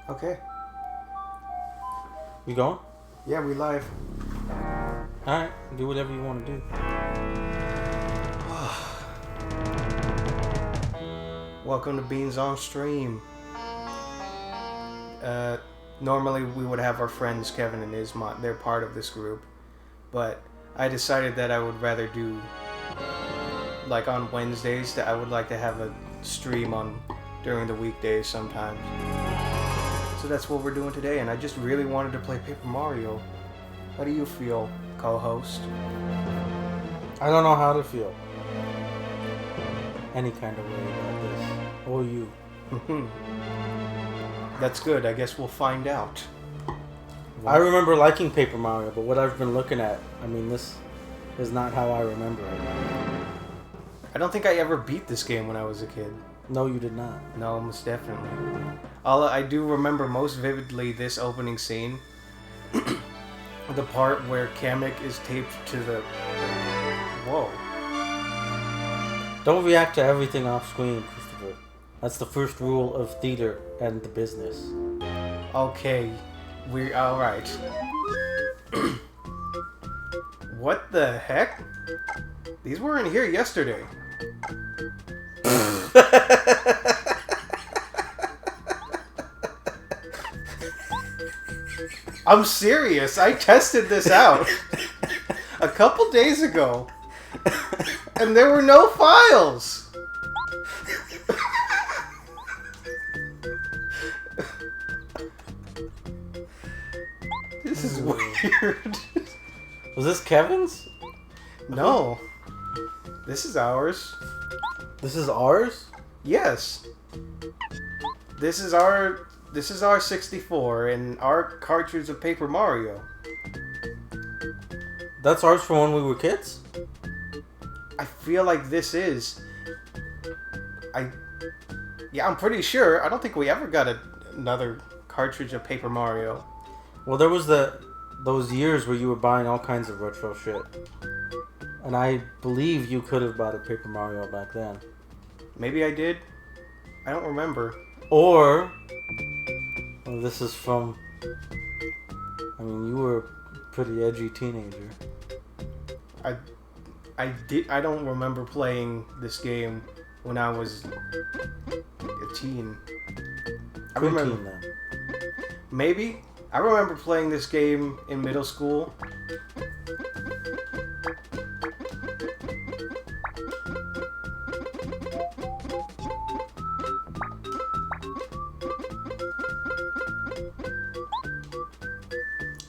Okay. You going? Yeah, we live. Alright, do whatever you want to do. Welcome to Beans on Stream. Normally we would have our friends Kevin and Ismont. They're part of this group. But I decided that I would rather do, like on Wednesdays, that I would like to have a stream on during the weekdays sometimes. So that's what we're doing today, and I just really wanted to play Paper Mario. How do you feel, co-host? I don't know how to feel. Any kind of way about this. Or you. That's good. I guess we'll find out. I remember liking Paper Mario, but what I've been looking at, I mean, this is not how I remember it. I don't think I ever beat this game when I was a kid. No, you did not. No, most definitely. All I do remember most vividly this opening scene. The part where Kamek is taped to the... Whoa. Don't react to everything off screen, Christopher. That's the first rule of theater and the business. Okay. We're alright. What the heck? These weren't here yesterday. I'm serious. I tested this out a couple days ago, and there were no files. This is weird. Was this Kevin's? No. This is ours. This is ours? Yes. This is our 64 and our cartridge of Paper Mario. That's ours from when we were kids? I feel like this is. Yeah, I'm pretty sure. I don't think we ever got another cartridge of Paper Mario. Well, there was those years where you were buying all kinds of retro shit. And I believe you could have bought a Paper Mario back then. Maybe I did. I don't remember. Or, well, this is from, I mean, you were a pretty edgy teenager. I don't remember playing this game when I was a teen. I remember. Then. Maybe. I remember playing this game in middle school.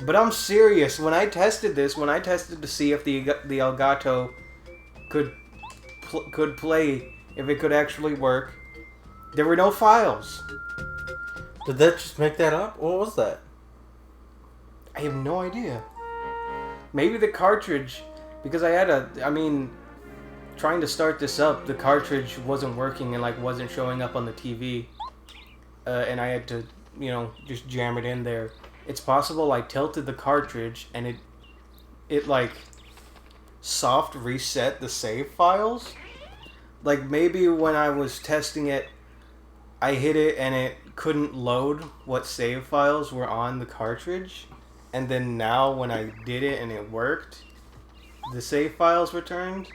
But I'm serious. When I tested to see if the Elgato could play, if it could actually work, there were no files. Did that just make that up? What was that? I have no idea. Maybe the cartridge, because trying to start this up, the cartridge wasn't working and wasn't showing up on the TV, and I had to, just jam it in there. It's possible I tilted the cartridge and it soft reset the save files. Maybe when I was testing it, I hit it and it couldn't load what save files were on the cartridge. And then now when I did it and it worked, the save files returned.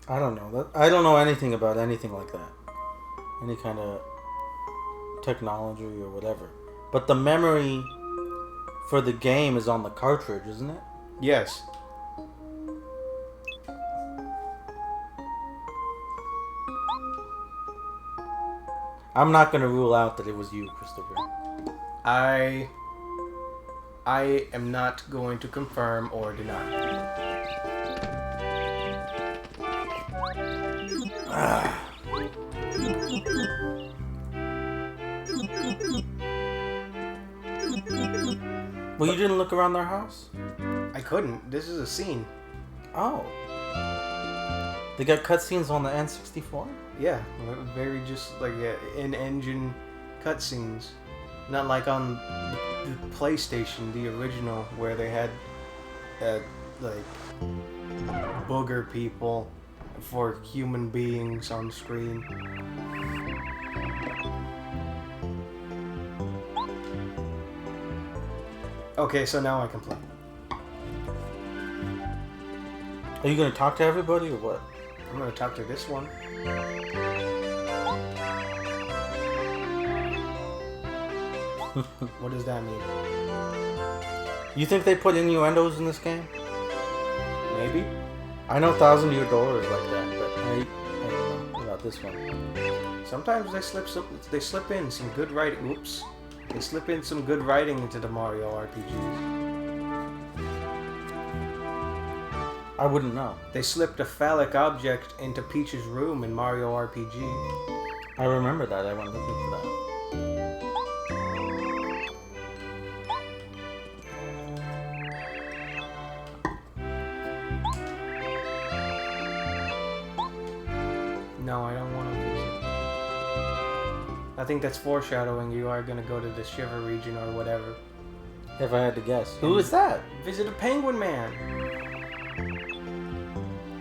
I don't know. I don't know anything about anything like that. Any kind of technology or whatever. But the memory for the game is on the cartridge, isn't it? Yes. I'm not going to rule out that it was you, Christopher. I am not going to confirm or deny. Well, you didn't look around their house? I couldn't. This is a scene. Oh. They got cutscenes on the N64? Yeah, very just in-engine cutscenes. Not like on the PlayStation, the original, where they had booger people for human beings on screen. Okay, so now I can play. Are you gonna talk to everybody or what? I'm gonna talk to this one. What does that mean? You think they put innuendos in this game? Maybe. I know Thousand Year Door is like that, but I don't know about this one. Sometimes they slip in some good writing. Oops. They slip in some good writing into the Mario RPGs. I wouldn't know. They slipped a phallic object into Peach's room in Mario RPG. I remember that. I went looking for that. No, I don't want to visit. I think that's foreshadowing you are going to go to the Shiver region or whatever. If I had to guess. Who is that? Visit a penguin man.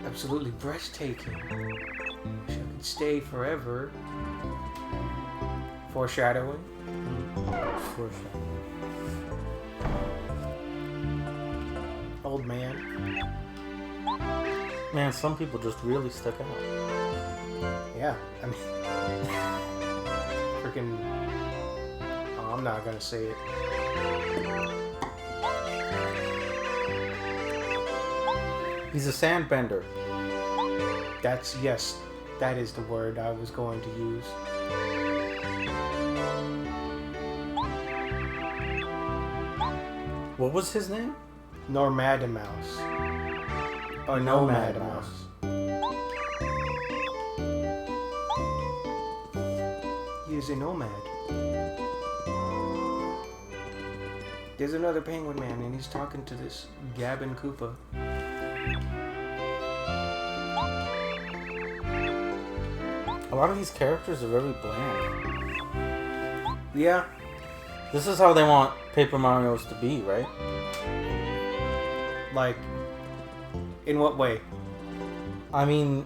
Absolutely breathtaking. Wish I could stay forever. Foreshadowing. Foreshadowing. Old man. Man, some people just really stuck out. Yeah, I mean, freaking. Oh, I'm not gonna say it. He's a sandbender. Yes, that is the word I was going to use. What was his name? Normadamouse. Or Nomadamouse. He is a nomad. There's another penguin man and he's talking to this Gabin Koopa. A lot of these characters are very bland. Yeah. This is how they want Paper Marios to be, right? Like, in what way? I mean,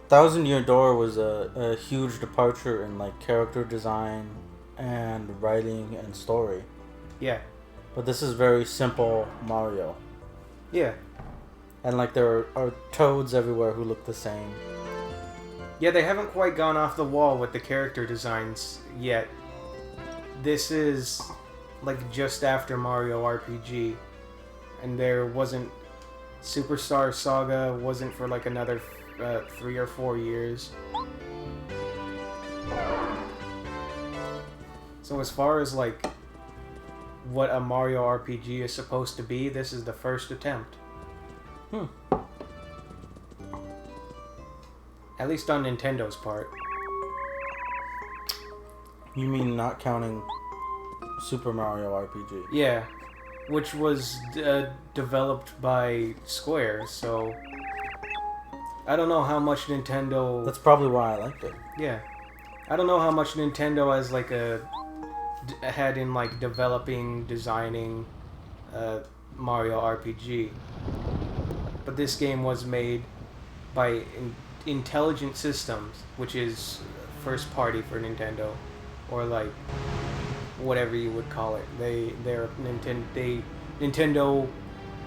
Thousand Year Door was a huge departure in like character design and writing and story. Yeah. But this is very simple Mario. Yeah. And like there are toads everywhere who look the same. Yeah, they haven't quite gone off the wall with the character designs yet. This is like just after Mario RPG. And there wasn't... Superstar Saga wasn't for like another 3 or 4 years. So as far as like what a Mario RPG is supposed to be, this is the first attempt. At least on Nintendo's part. You mean not counting Super Mario RPG? Yeah, which was developed by Square, so I don't know how much Nintendo... That's probably why I liked it. Yeah. I don't know how much Nintendo has like had in like developing, designing Mario RPG. But this game was made by Intelligent Systems, which is first party for Nintendo, or like whatever you would call it. Nintendo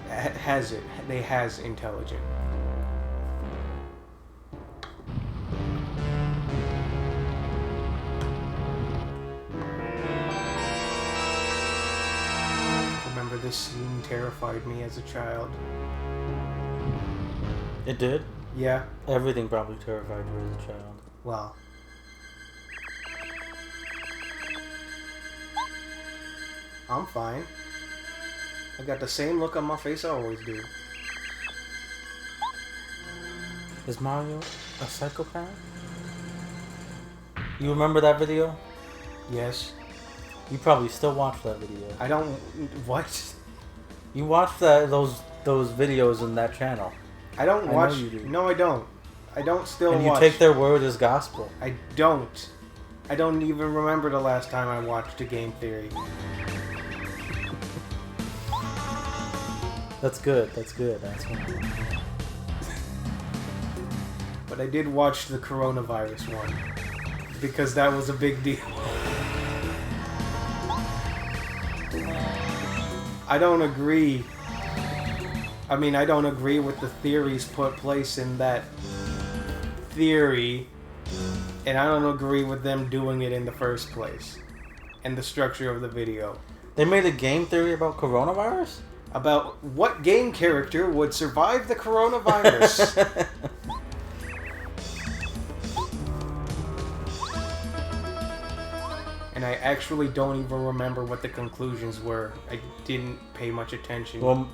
has it. They has Intelligent. Remember, this scene terrified me as a child. It did? Yeah. Everything probably terrified you as a child. Well. I'm fine. I got the same look on my face I always do. Is Mario a psychopath? You remember that video? Yes. You probably still watch that video. I don't... What? You watch those videos in that channel. I don't watch... I know you do. No, I don't. I don't still and watch. And you take their word as gospel. I don't. I don't even remember the last time I watched a Game Theory. That's good. That's good. That's good. But I did watch the coronavirus one. Because that was a big deal. I don't agree. I mean, I don't agree with the theories put place in that theory, and I don't agree with them doing it in the first place, and the structure of the video. They made a game theory about coronavirus? About what game character would survive the coronavirus. And I actually don't even remember what the conclusions were. I didn't pay much attention. Well,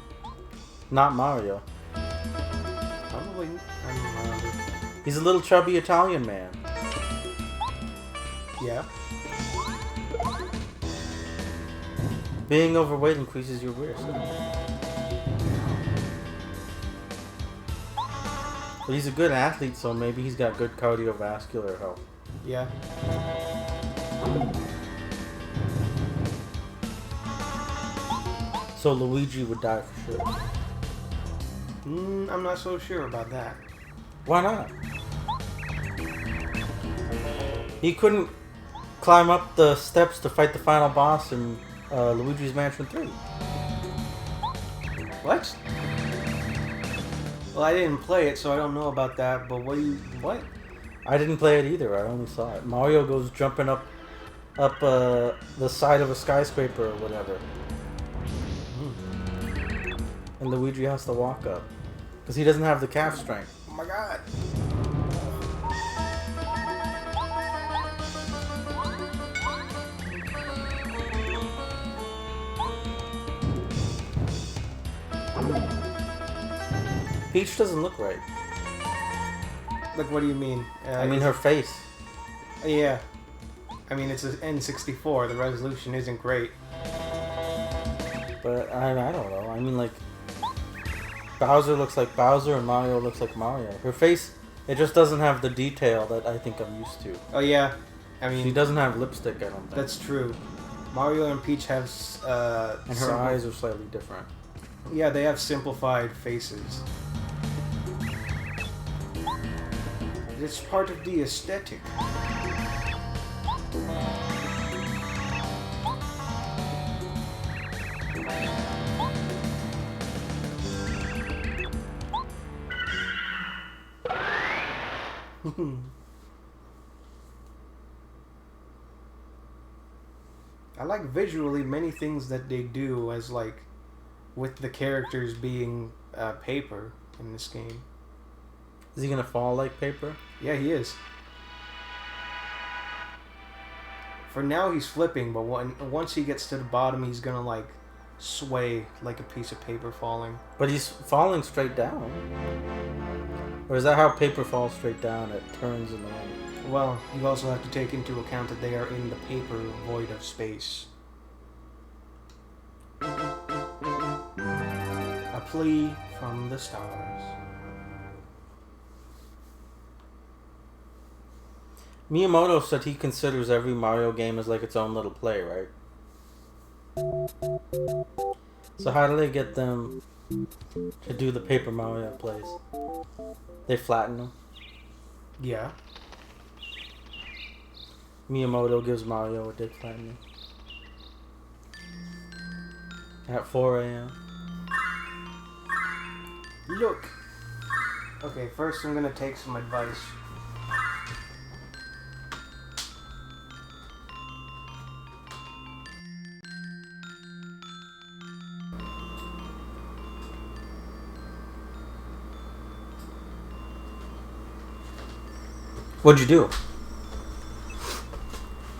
not Mario. Probably. I don't remember. He's a little chubby Italian man. Yeah. Being overweight increases your risk. But he's a good athlete, so maybe he's got good cardiovascular health. Yeah. So Luigi would die for sure. I'm not so sure about that. Why not? He couldn't climb up the steps to fight the final boss in Luigi's Mansion 3. What? Well, I didn't play it, so I don't know about that, but what? I didn't play it either, I only saw it. Mario goes jumping up the side of a skyscraper or whatever. And Luigi has to walk up. Because he doesn't have the calf strength. Oh my god. Peach doesn't look right. Like, what do you mean? I mean her face. Yeah. I mean, it's an N64. The resolution isn't great. But I don't know. I mean, like, Bowser looks like Bowser and Mario looks like Mario. Her face, it just doesn't have the detail that I think I'm used to. Oh yeah. I mean, she doesn't have lipstick, I don't think. That's true. Mario and Peach have and her eyes are slightly different. Yeah, they have simplified faces. It's part of the aesthetic. I like visually many things that they do as like with the characters being paper in this game. Is he gonna fall like paper? Yeah, he is. For now he's flipping, but once he gets to the bottom he's gonna like sway like a piece of paper falling. But he's falling straight down. Or is that how paper falls straight down? It turns in the wind. Well, you also have to take into account that they are in the paper void of space. A plea from the stars. Miyamoto said he considers every Mario game as like its own little play, right? So how do they get them to do the Paper Mario plays? They flatten them. Yeah. Miyamoto gives Mario a dick flattening. At 4 a.m. Look. Okay, first I'm gonna take some advice. What'd you do?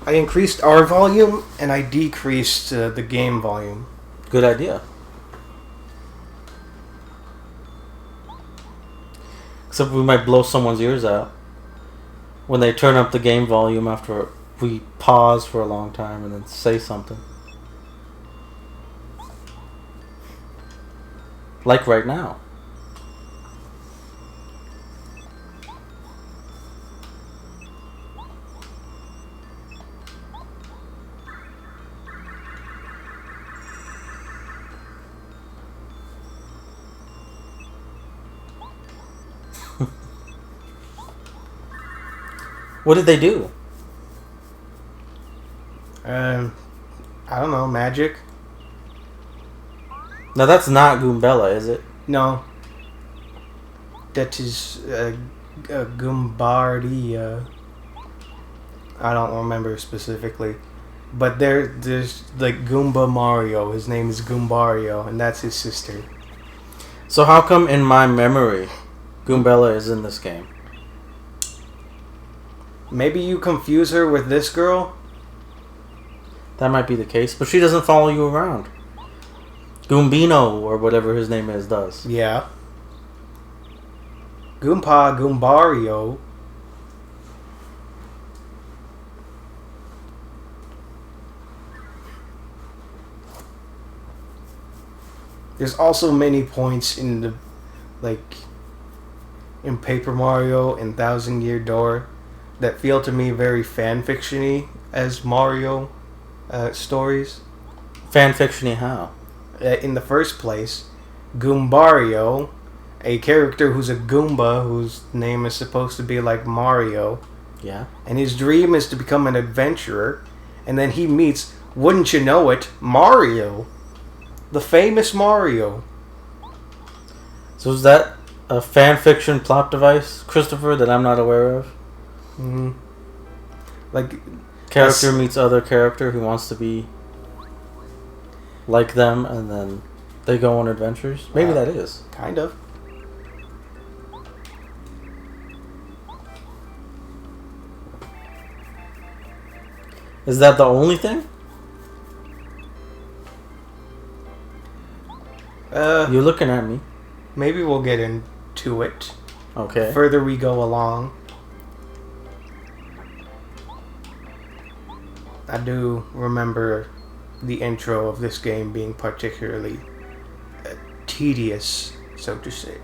I increased our volume and I decreased the game volume. Good idea. Except we might blow someone's ears out when they turn up the game volume after we pause for a long time and then say something. Like right now. What did they do? I don't know, magic. Now that's not Goombella, is it? No. That is Goombardia. I don't remember specifically. But there's like Goomba Mario. His name is Goombario, and that's his sister. So how come in my memory, Goombella is in this game? Maybe you confuse her with this girl? That might be the case, but she doesn't follow you around. Goombino, or whatever his name is, does. Yeah. Goompa Goombario. There's also many points in the, like, in Paper Mario and Thousand Year Door that feel to me very fanfiction-y as Mario stories. Fanfiction-y how? In the first place, Goombario, a character who's a Goomba whose name is supposed to be like Mario, Yeah. and his dream is to become an adventurer, and then he meets, wouldn't you know it, Mario. The famous Mario. So is that a fanfiction plot device, Christopher, that I'm not aware of? Mm-hmm. Like, Character meets other character who wants to be like them, and then they go on adventures? Maybe that is. kind of. Is that the only thing? You're looking at me. Maybe we'll get into it. Okay. The further we go along. I do remember the intro of this game being particularly tedious, so to say.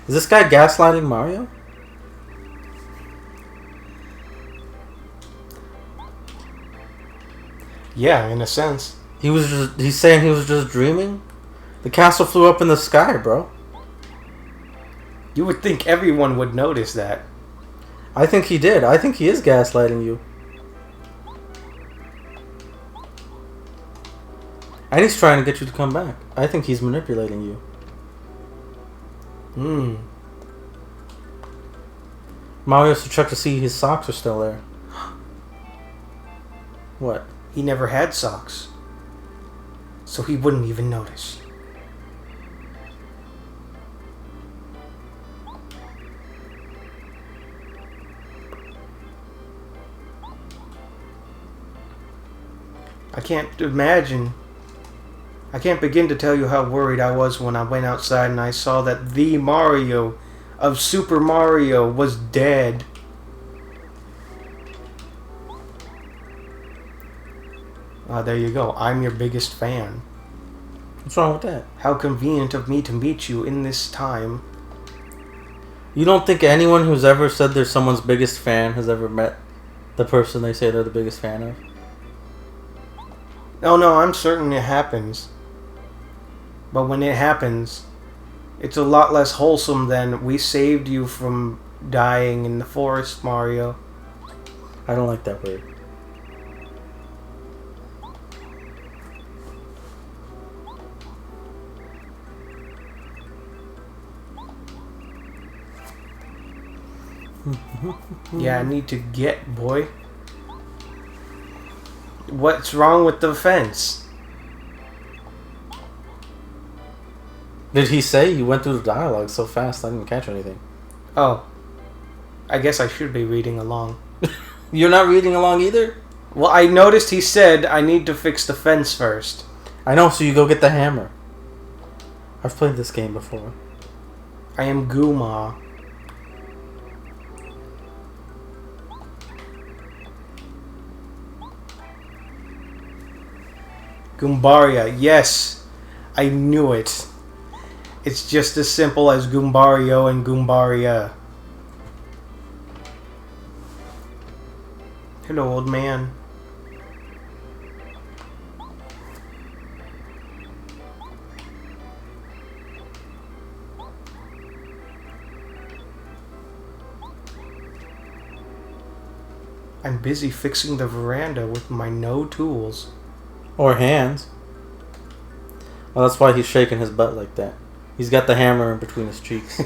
Is this guy gaslighting Mario? Yeah, in a sense. He's saying he was just dreaming? The castle flew up in the sky, bro. You would think everyone would notice that. I think he did. I think he is gaslighting you. And he's trying to get you to come back. I think he's manipulating you. Mario should check to see his socks are still there. What? He never had socks. So he wouldn't even notice. I can't begin to tell you how worried I was when I went outside and I saw that the Mario of Super Mario was dead. There you go. I'm your biggest fan. What's wrong with that? How convenient of me to meet you in this time. You don't think anyone who's ever said they're someone's biggest fan has ever met the person they say they're the biggest fan of? Oh no, I'm certain it happens. But when it happens, it's a lot less wholesome than we saved you from dying in the forest, Mario. I don't like that word. Yeah, I need to get, boy. What's wrong with the fence? Did he say? You went through the dialogue so fast I didn't catch anything. Oh. I guess I should be reading along. You're not reading along either? Well, I noticed he said I need to fix the fence first. I know, so you go get the hammer. I've played this game before. I am Gooma. Goombaria, yes. I knew it. It's just as simple as Goombario and Goombaria. Hello, old man. I'm busy fixing the veranda with my no tools. Or hands. Well, that's why he's shaking his butt like that. He's got the hammer in between his cheeks.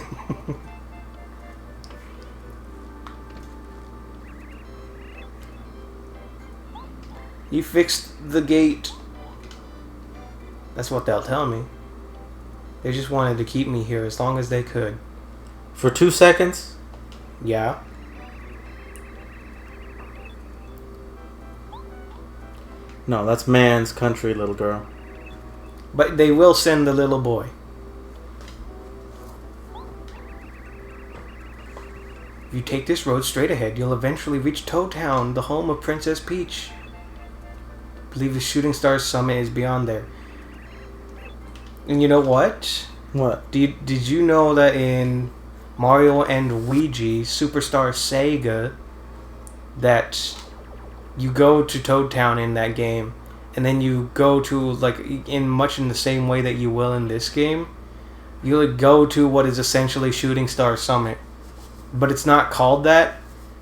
You fixed the gate. That's what they'll tell me. They just wanted to keep me here as long as they could. For 2 seconds? Yeah. No, that's man's country, little girl. But they will send the little boy. If you take this road straight ahead, you'll eventually reach Toad Town, the home of Princess Peach. I believe the Shooting Star Summit is beyond there. And you know what? What? Did you know that in Mario and Luigi Superstar Sega that you go to Toad Town in that game, and then you go to, like, in much in the same way that you will in this game, you go to what is essentially Shooting Star Summit. But it's not called that.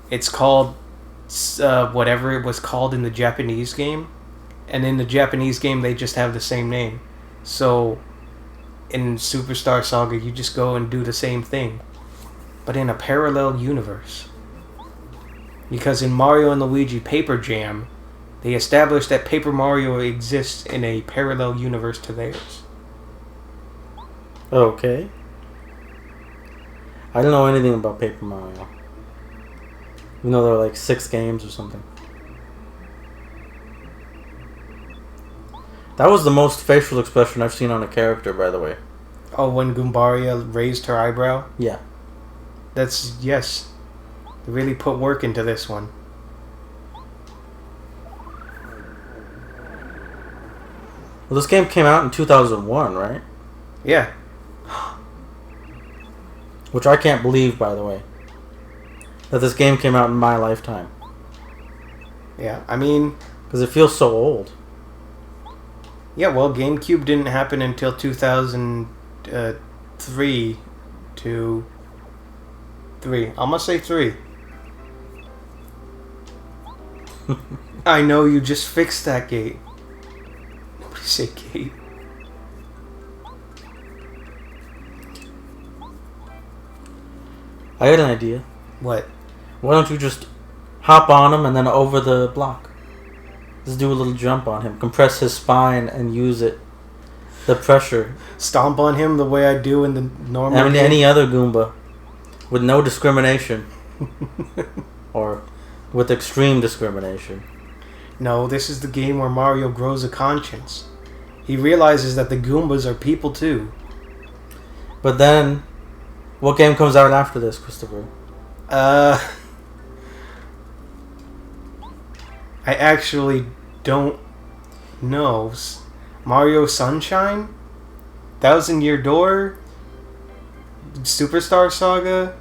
It's called whatever it was called in the Japanese game. And in the Japanese game, they just have the same name. So, in Superstar Saga, you just go and do the same thing. But in a parallel universe. Because in Mario and Luigi Paper Jam, they established that Paper Mario exists in a parallel universe to theirs. Okay. I don't know anything about Paper Mario. You know there are like 6 games or something. That was the most facial expression I've seen on a character, by the way. Oh, when Goombaria raised her eyebrow? Yeah. That's, yes. They really put work into this one. Well, this game came out in 2001, right? Yeah. Which I can't believe, by the way. That this game came out in my lifetime. Yeah, I mean... Because it feels so old. Yeah, well, GameCube didn't happen until 2003 to... 3. I'm gonna say 3. I know you just fixed that gate. Nobody say gate. I got an idea. What? Why don't you just hop on him and then over the block? Just do a little jump on him. Compress his spine and use it. The pressure. Stomp on him the way I do in the normal I mean, game? any other Goomba. With no discrimination. Or with extreme discrimination. No, this is the game where Mario grows a conscience. He realizes that the Goombas are people too. But then, what game comes out after this, Christopher? I actually don't know. Mario Sunshine? Thousand Year Door? Superstar Saga?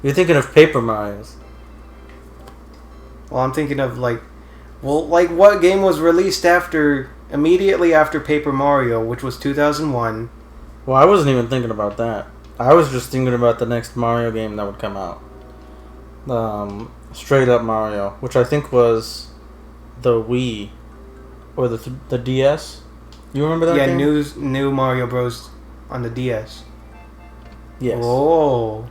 You're thinking of Paper Marios. Well, I'm thinking of what game was released immediately after Paper Mario, which was 2001. Well, I wasn't even thinking about that. I was just thinking about the next Mario game that would come out. Straight Up Mario, which I think was the Wii or the DS. You remember that game? Yeah, new Mario Bros. On the DS. Yes. Oh.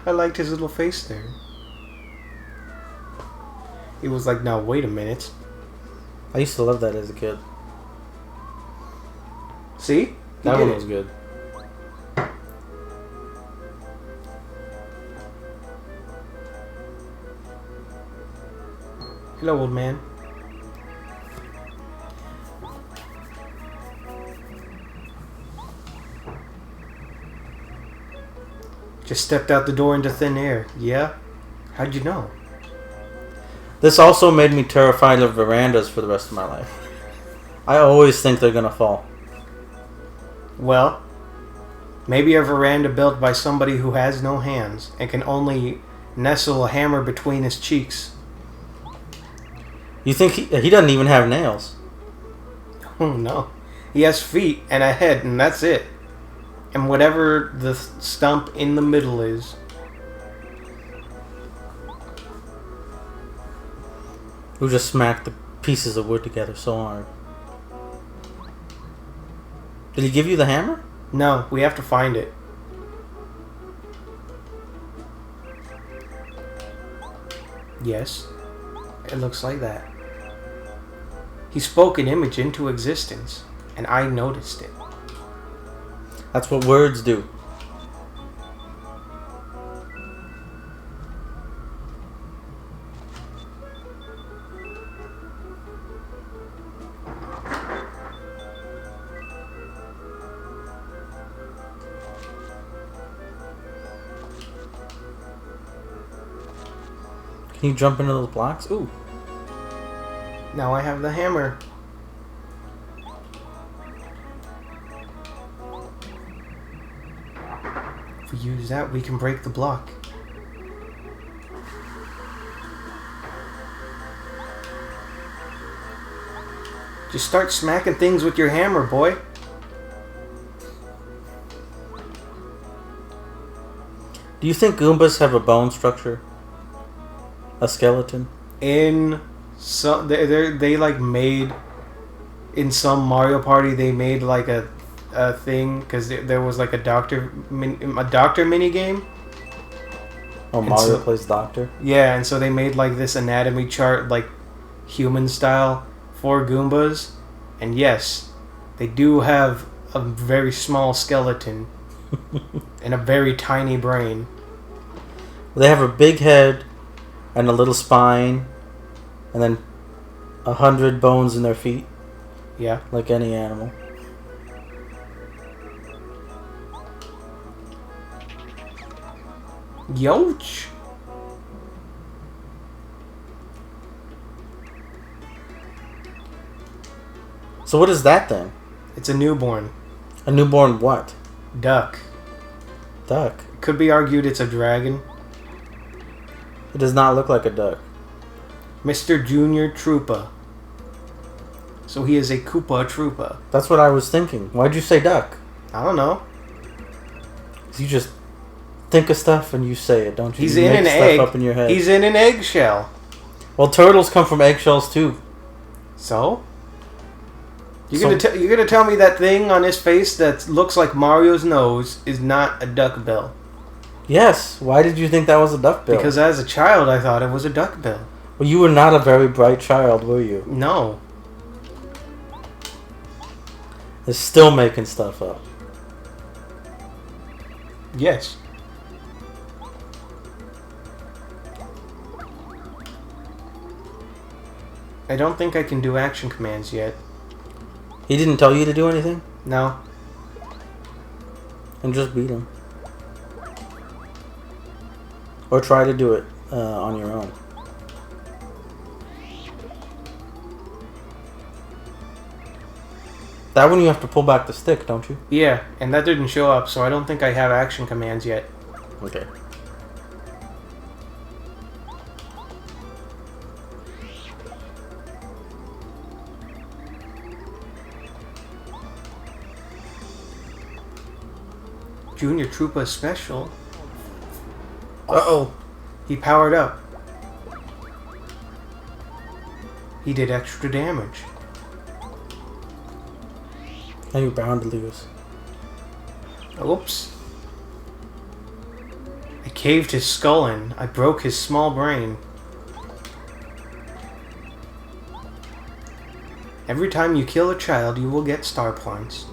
I liked his little face there. He was like, now wait a minute. I used to love that as a kid. See? That one was good. Hello, old man. Just stepped out the door into thin air. Yeah? How'd you know? This also made me terrified of verandas for the rest of my life. I always think they're gonna fall. Well, maybe a veranda built by somebody who has no hands and can only nestle a hammer between his cheeks. You think he doesn't even have nails? Oh no. He has feet and a head and that's it. And whatever the stump in the middle is. Who just smacked the pieces of wood together so hard. Did he give you the hammer? No, we have to find it. Yes, it looks like that. He spoke an image into existence, and I noticed it. That's what words do. Can you jump into those blocks? Ooh. Now I have the hammer. If we use that, we can break the block. Just start smacking things with your hammer, boy. Do you think Goombas have a bone structure? A skeleton? In some, they like made in some Mario Party. They made like a thing because there was like a doctor mini game. Oh, Mario plays doctor. Yeah, and so they made like this anatomy chart, like human style, for Goombas, and yes, they do have a very small skeleton and a very tiny brain. They have a big head and a little spine, and then 100 bones in their feet. Yeah. Like any animal. Yoch. So what is that then? It's a newborn. A newborn what? Duck. Duck. Could be argued it's a dragon. It does not look like a duck. Mr. Junior Troopa. So he is a Koopa Troopa. That's what I was thinking. Why'd you say duck? I don't know. You just think of stuff and you say it, don't you? He's you in make an stuff egg. Up in your head. He's in an eggshell. Well, turtles come from eggshells too. So? You're gonna tell me that thing on his face that looks like Mario's nose is not a duck bill? Yes. Why did you think that was a duck bill? Because as a child, I thought it was a duck bill. Well, you were not a very bright child, were you? No. They're still making stuff up. Yes. I don't think I can do action commands yet. He didn't tell you to do anything? No. And just beat him. Or try to do it on your own. That one you have to pull back the stick, don't you? Yeah, and that didn't show up, so I don't think I have action commands yet. Okay. Junior Troopa special. Uh-oh. He powered up. He did extra damage. Now you're bound to lose. Oops. I caved his skull in. I broke his small brain. Every time you kill a child, you will get star points.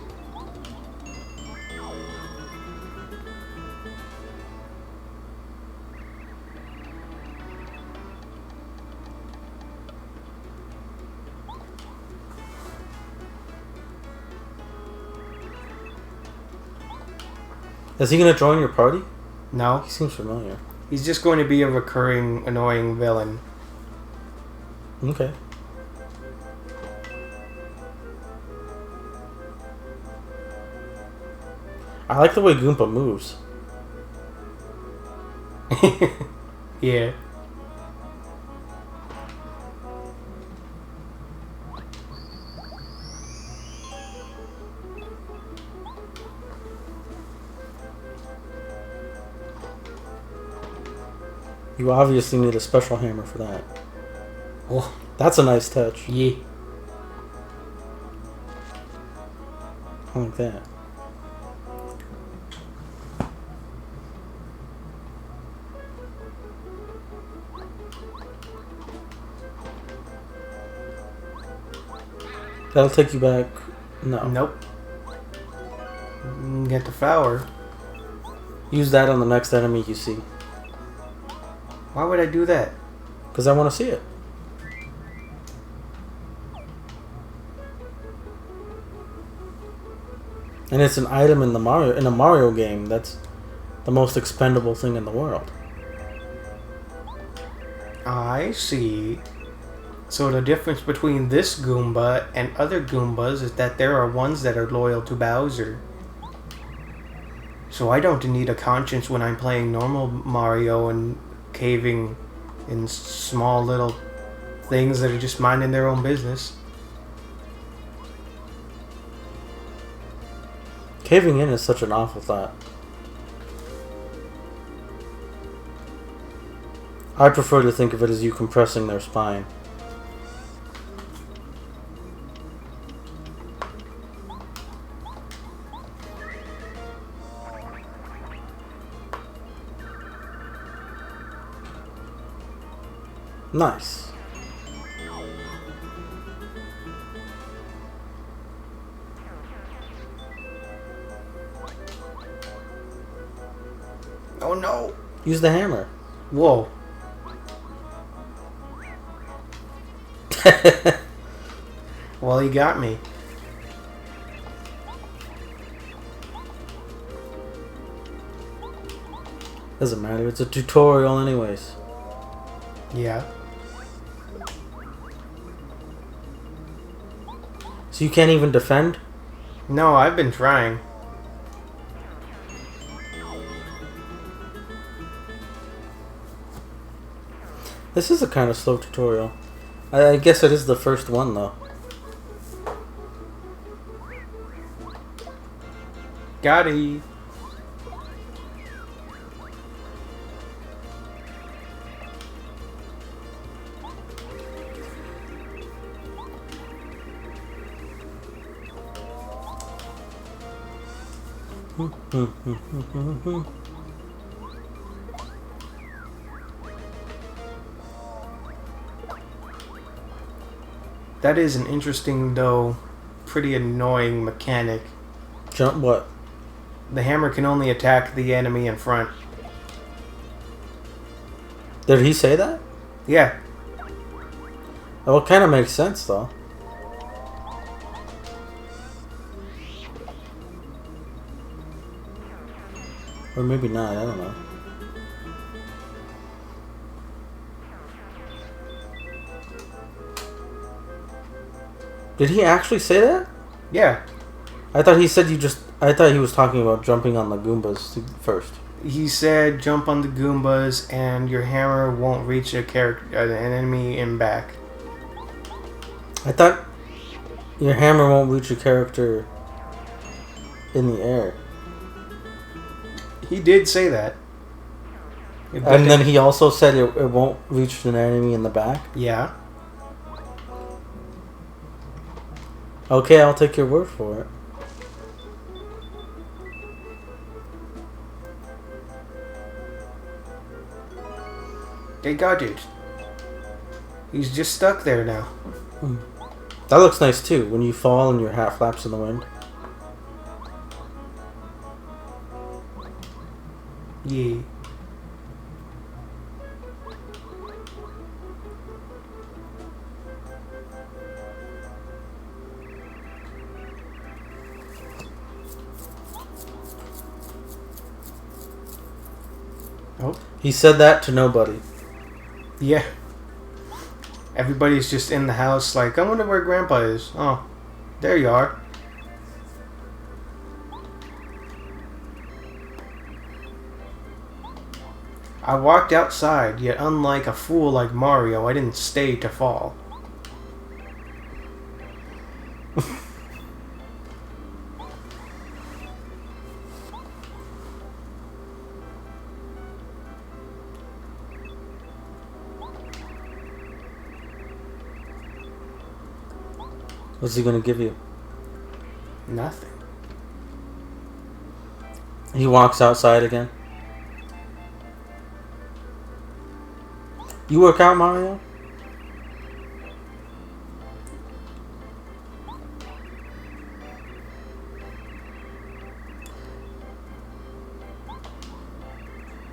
Is he gonna join your party? No. He seems familiar. He's just going to be a recurring, annoying villain. Okay. I like the way Goomba moves. Yeah. You obviously need a special hammer for that. Oh. That's a nice touch. Yeah. I like that. That'll take you back. No. Nope. Get the flower. Use that on the next enemy you see. Why would I do that? Because I want to see it. And it's an item in a Mario game. That's the most expendable thing in the world. I see. So the difference between this Goomba and other Goombas is that there are ones that are loyal to Bowser. So I don't need a conscience when I'm playing normal Mario and caving in small little things that are just minding their own business. Caving in is such an awful thought. I prefer to think of it as you compressing their spine. Nice. Oh no! Use the hammer. Whoa. Well, he got me. Doesn't matter, it's a tutorial anyways. Yeah. So you can't even defend? No, I've been trying. This is a kind of slow tutorial. I guess it is the first one though. Got it. That is an interesting, though, pretty annoying mechanic. Jump what? The hammer can only attack the enemy in front. Did he say that? Yeah. Well, it kind of makes sense though. Or maybe not, I don't know. Did he actually say that? Yeah. I thought he said I thought he was talking about jumping on the Goombas first. He said jump on the Goombas and your hammer won't reach an enemy in back. I thought your hammer won't reach a character in the air. He did say that. And then he also said it won't reach an enemy in the back? Yeah. Okay, I'll take your word for it. They got it. He's just stuck there now. That looks nice too, when you fall and your hat flaps in the wind. Yeah. Oh. He said that to nobody. Yeah. Everybody's just in the house like, I wonder where Grandpa is. Oh, there you are. I walked outside, yet unlike a fool like Mario, I didn't stay to fall. What's he gonna give you? Nothing. He walks outside again. You work out, Mario?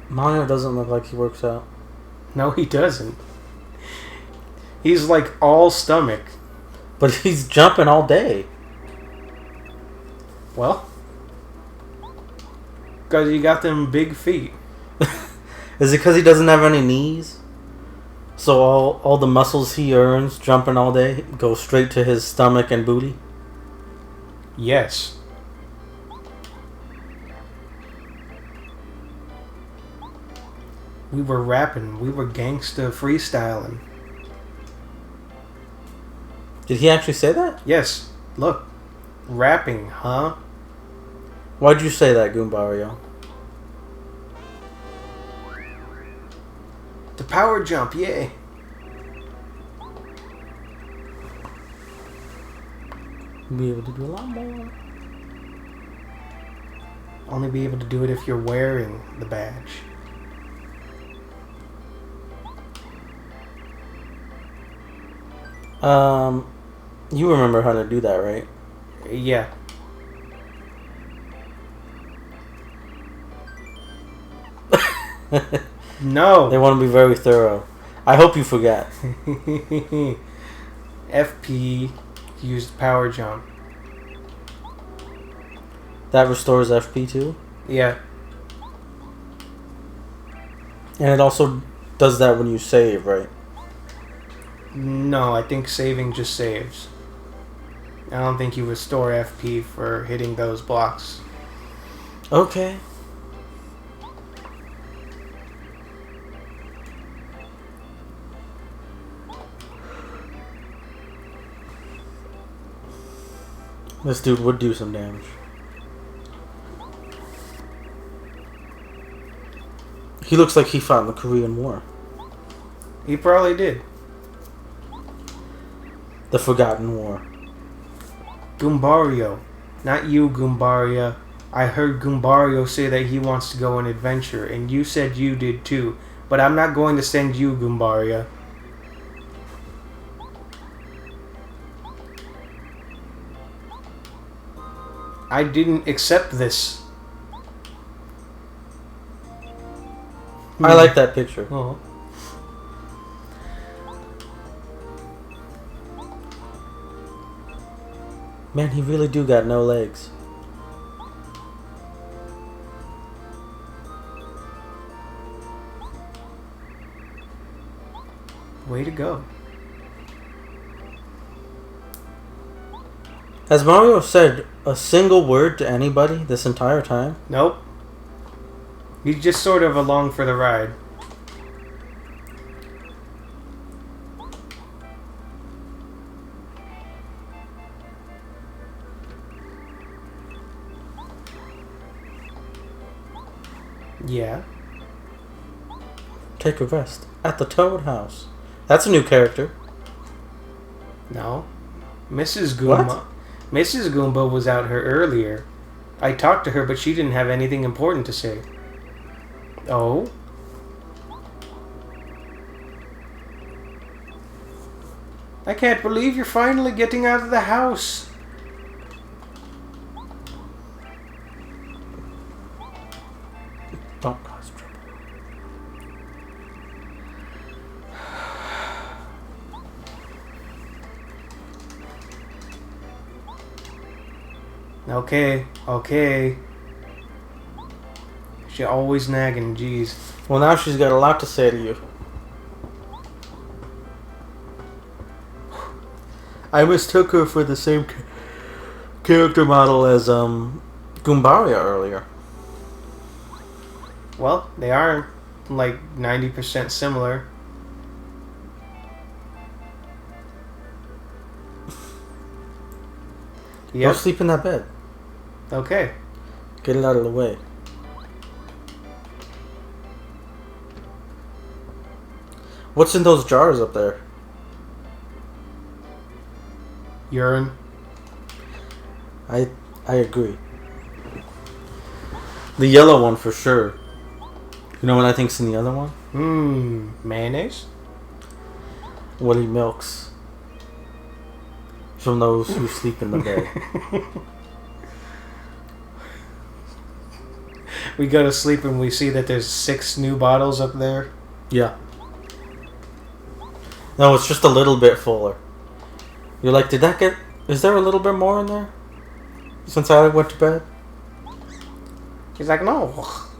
Mario doesn't look like he works out. No, he doesn't. He's like all stomach. But he's jumping all day. Well, because you got them big feet. Is it because he doesn't have any knees? So all the muscles he earns jumping all day go straight to his stomach and booty? Yes. We were rapping. We were gangsta freestyling. Did he actually say that? Yes. Look. Rapping, huh? Why'd you say that, Goombario? The power jump, yay. You'll be able to do a lot more. Only be able to do it if you're wearing the badge. You remember how to do that, right? Yeah. No. They want to be very thorough. I hope you forget. FP used power jump. That restores FP too? Yeah. And it also does that when you save, right? No, I think saving just saves. I don't think you restore FP for hitting those blocks. Okay. This dude would do some damage. He looks like he fought in the Korean War. He probably did. The Forgotten War. Goombario. Not you, Goombaria. I heard Goombario say that he wants to go on adventure, and you said you did too. But I'm not going to send you, Goombaria. I didn't accept this. I like that picture. Oh. Man, he really do got no legs. Way to go. Has Mario said a single word to anybody this entire time? Nope. He's just sort of along for the ride. Yeah. Take a rest at the Toad House. That's a new character. No. Mrs. Goomba. What? Mrs. Goomba was out here earlier. I talked to her, but she didn't have anything important to say. Oh? I can't believe you're finally getting out of the house. Don't cause trouble. Okay, okay. She always nagging, jeez. Well, now she's got a lot to say to you. I mistook her for the same character model as Goombaria earlier. Well, they are like 90% similar. Go Yep. sleep in that bed. Okay. Get it out of the way. What's in those jars up there? Urine. I agree. The yellow one for sure. You know what I think's in the other one? Mayonnaise? What he milks from those who sleep in the bed. We go to sleep and we see that there's 6 new bottles up there. Yeah. No, it's just a little bit fuller. You're like, did that get... Is there a little bit more in there? Since I went to bed? He's like, no.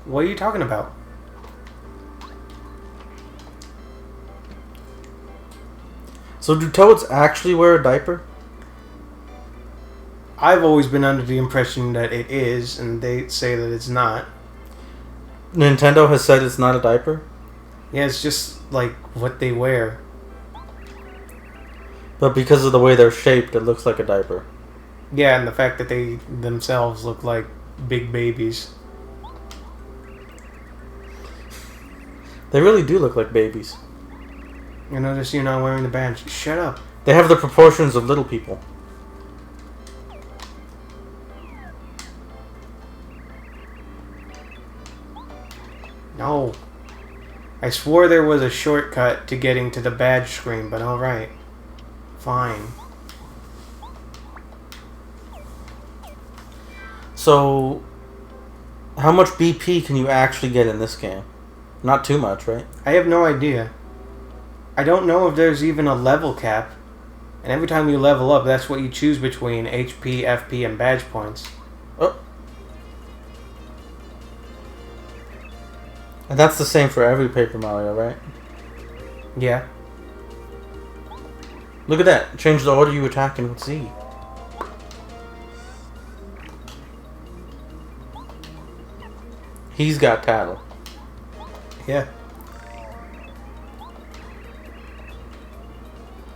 What are you talking about? So do toads actually wear a diaper? I've always been under the impression that it is, and they say that it's not. Nintendo has said it's not a diaper? Yeah, it's just like what they wear. But because of the way they're shaped, it looks like a diaper. Yeah, and the fact that they themselves look like big babies. They really do look like babies. You notice you're not wearing the badge. Shut up. They have the proportions of little people. No. I swore there was a shortcut to getting to the badge screen, but alright. Fine. So, how much BP can you actually get in this game? Not too much, right? I have no idea. I don't know if there's even a level cap. And every time you level up, that's what you choose between HP, FP, and badge points. Oh. And that's the same for every Paper Mario, right? Yeah. Look at that. Change the order you attack in with Z. He's got tattle. Yeah.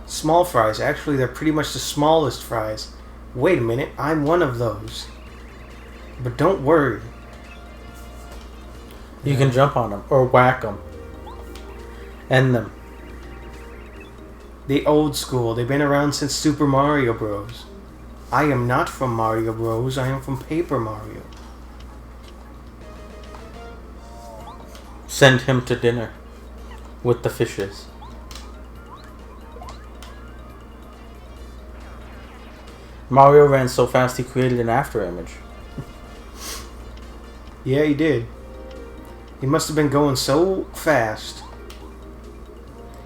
Small fries. Actually, they're pretty much the smallest fries. Wait a minute. I'm one of those. But don't worry. You can jump on them or whack them. End them. The old school. They've been around since Super Mario Bros. I am not from Mario Bros. I am from Paper Mario. Send him to dinner with the fishes. Mario ran so fast he created an after image. Yeah, he did. He must have been going so fast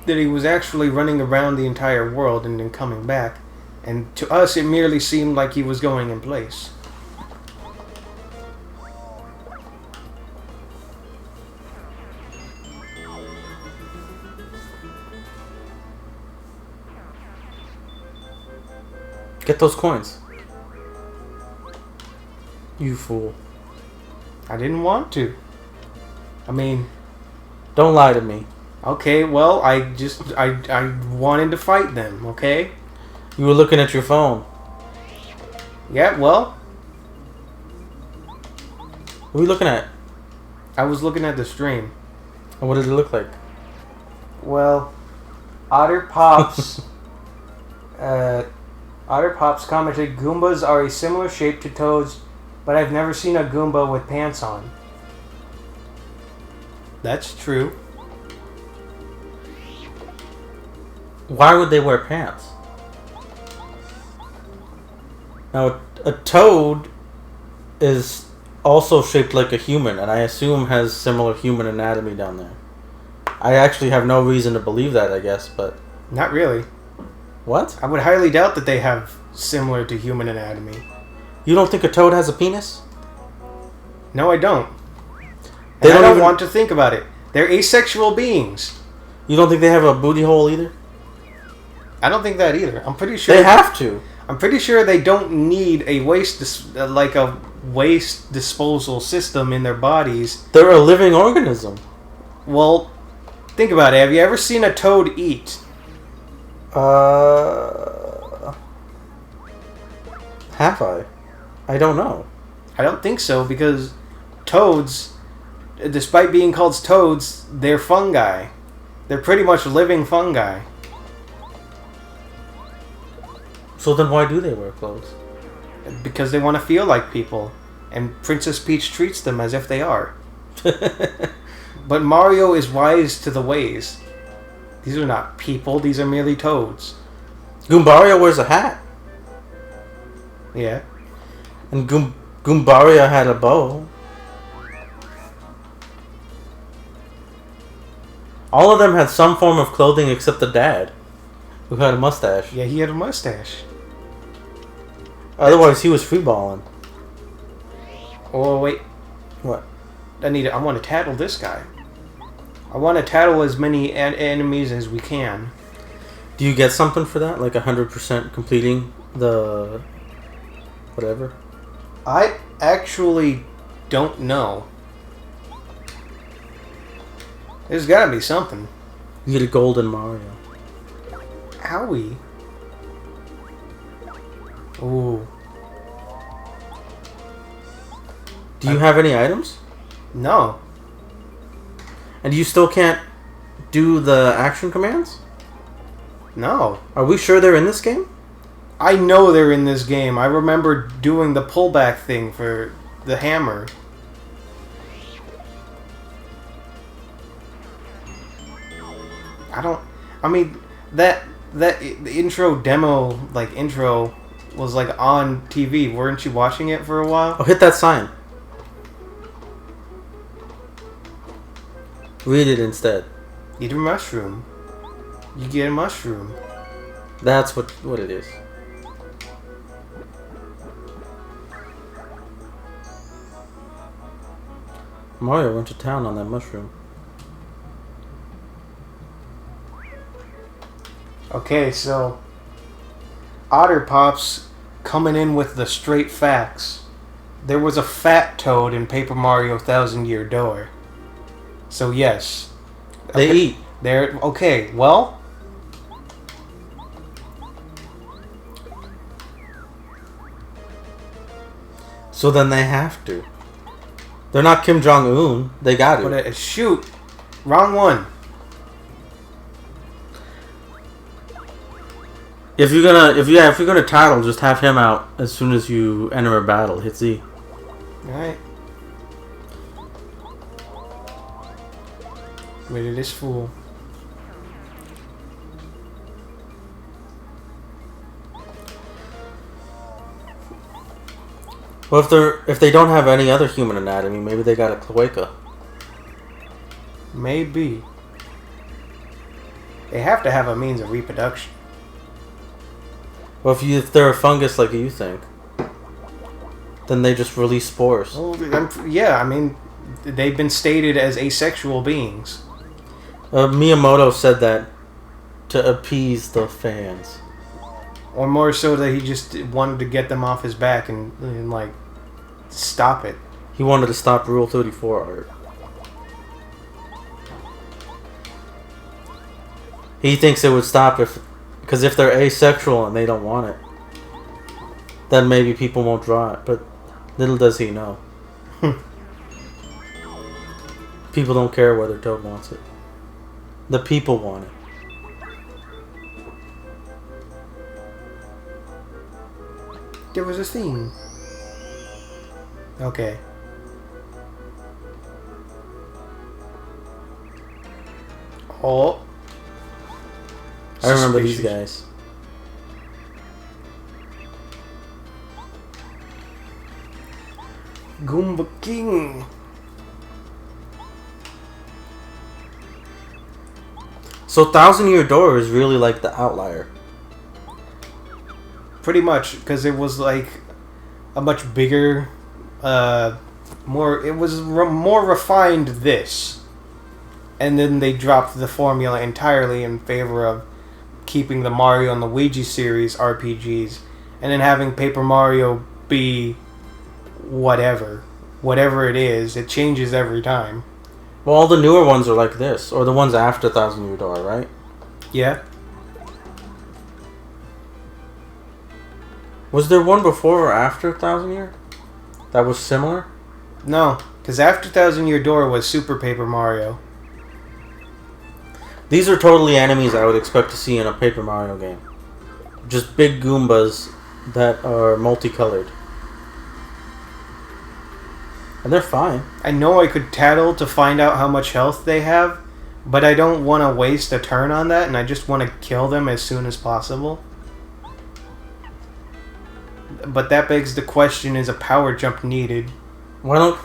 that he was actually running around the entire world and then coming back. And to us, it merely seemed like he was going in place. Get those coins. You fool. I didn't want to. I mean... Don't lie to me. Okay, well, I wanted to fight them, okay? You were looking at your phone. Yeah, well... What are you looking at? I was looking at the stream. And what did it look like? Well, Otter Pops... Otter Pops commented, Goombas are a similar shape to toads, but I've never seen a Goomba with pants on. That's true. Why would they wear pants? Now, a toad is also shaped like a human, and I assume has similar human anatomy down there. I actually have no reason to believe that, I guess, but... Not really. What? I would highly doubt that they have similar to human anatomy. You don't think a toad has a penis? No, I don't. They And I don't don't even... want to think about it. They're asexual beings. You don't think they have a booty hole either? I don't think that either. I'm pretty sure They have to. I'm pretty sure they don't need a waste disposal system in their bodies. They're a living organism. Well, think about it. Have you ever seen a toad eat? Have I? I don't know. I don't think so, because toads, despite being called toads, they're fungi. They're pretty much living fungi. So then why do they wear clothes? Because they want to feel like people. And Princess Peach treats them as if they are. But Mario is wise to the ways. These are not people, these are merely toads. Goombario wears a hat. Yeah. And Goombario had a bow. All of them had some form of clothing except the dad, who had a mustache. Yeah, he had a mustache. Otherwise, he was freeballing. Oh, wait. What? I want to tattle this guy. I want to tattle as many enemies as we can. Do you get something for that? Like 100% completing the... whatever? I actually don't know. There's gotta be something. You get a golden Mario. Owie. Ooh. Do you have any items? No. And you still can't do the action commands? No. Are we sure they're in this game? I know they're in this game. I remember doing the pullback thing for the hammer. I mean, that intro demo, like, intro was, like, on TV. Weren't you watching it for a while? Oh, hit that sign. Read it instead. Eat a mushroom. You get a mushroom. That's what it is. Mario went to town on that mushroom. Okay, so Otter Pops coming in with the straight facts. There was a fat toad in Paper Mario 1000 Year Door. So yes. They eat. They're okay, well, so then they have to. They're not Kim Jong-un. They got to. but shoot. Wrong one. If you're gonna title, just have him out as soon as you enter a battle. Hit Z. Alright. Rid of this fool. Well, if they don't have any other human anatomy, maybe they got a cloaca. Maybe. They have to have a means of reproduction. Well, if they're a fungus like you think, then they just release spores. Well, yeah, I mean, they've been stated as asexual beings. Miyamoto said that to appease the fans. Or more so that he just wanted to get them off his back and like, stop it. He wanted to stop Rule 34 art. He thinks it would stop because if they're asexual and they don't want it, then maybe people won't draw it. But little does he know. People don't care whether Toad wants it. The people want it. There was a theme. Okay. Oh. I remember these Suspicious. guys. Goomba King. So 1000 Year Door is really like the outlier. Pretty much, because it was like a much bigger, more refined this. And then they dropped the formula entirely in favor of keeping the Mario and Luigi series RPGs, and then having Paper Mario be whatever it is. It changes every time. Well, all the newer ones are like this, or the ones after 1000 Year Door, right? Yeah. Was there one before or after 1000 Year that was similar? No, because after 1000 Year Door was Super Paper Mario. These are totally enemies I would expect to see in a Paper Mario game. just big Goombas that are multicolored. And they're fine. I know I could tattle to find out how much health they have, but I don't want to waste a turn on that, and I just want to kill them as soon as possible. But that begs the question, is a power jump needed? Why don't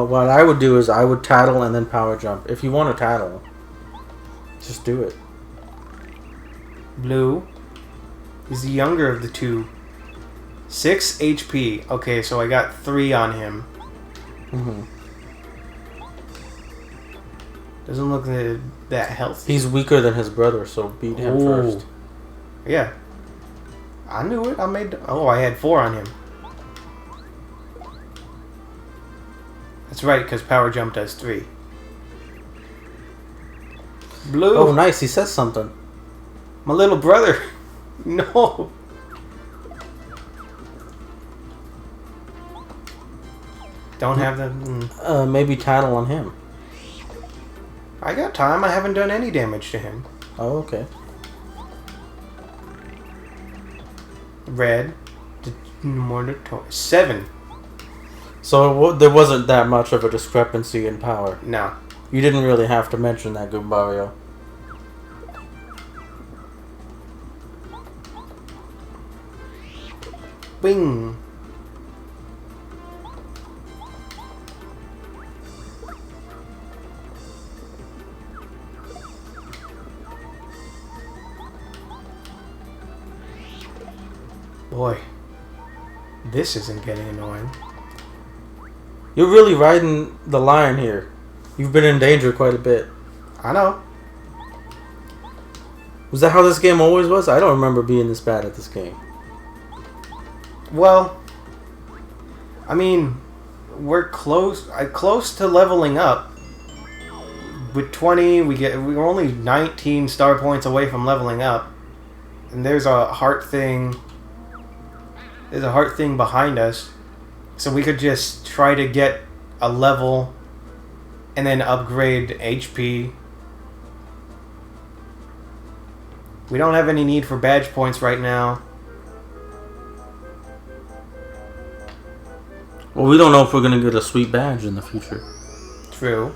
what I would do is I would tattle and then power jump. If you want to tattle, just do it. Blue is the younger of the two. 6 HP. Okay, so I got 3 on him. Mm-hmm. Doesn't look that healthy. He's weaker than his brother, so beat him first. Yeah. I knew it. I had 4 on him. That's right, because power jump does 3. Blue. Oh, nice. He says something. My little brother. No. Don't have the... Maybe tattle on him. I got time. I haven't done any damage to him. Oh, okay. Red. More than 7. So there wasn't that much of a discrepancy in power. No. You didn't really have to mention that, Goombario. Bing. Boy, this isn't getting annoying. You're really riding the line here. You've been in danger quite a bit. I know. Was that how this game always was? I don't remember being this bad at this game. Well, I mean, we're close to leveling up. With 20, we're only 19 star points away from leveling up. And there's a heart thing. There's a heart thing behind us. So we could just try to get a level and then upgrade HP. We don't have any need for badge points right now. Well, we don't know if we're going to get a sweet badge in the future. True.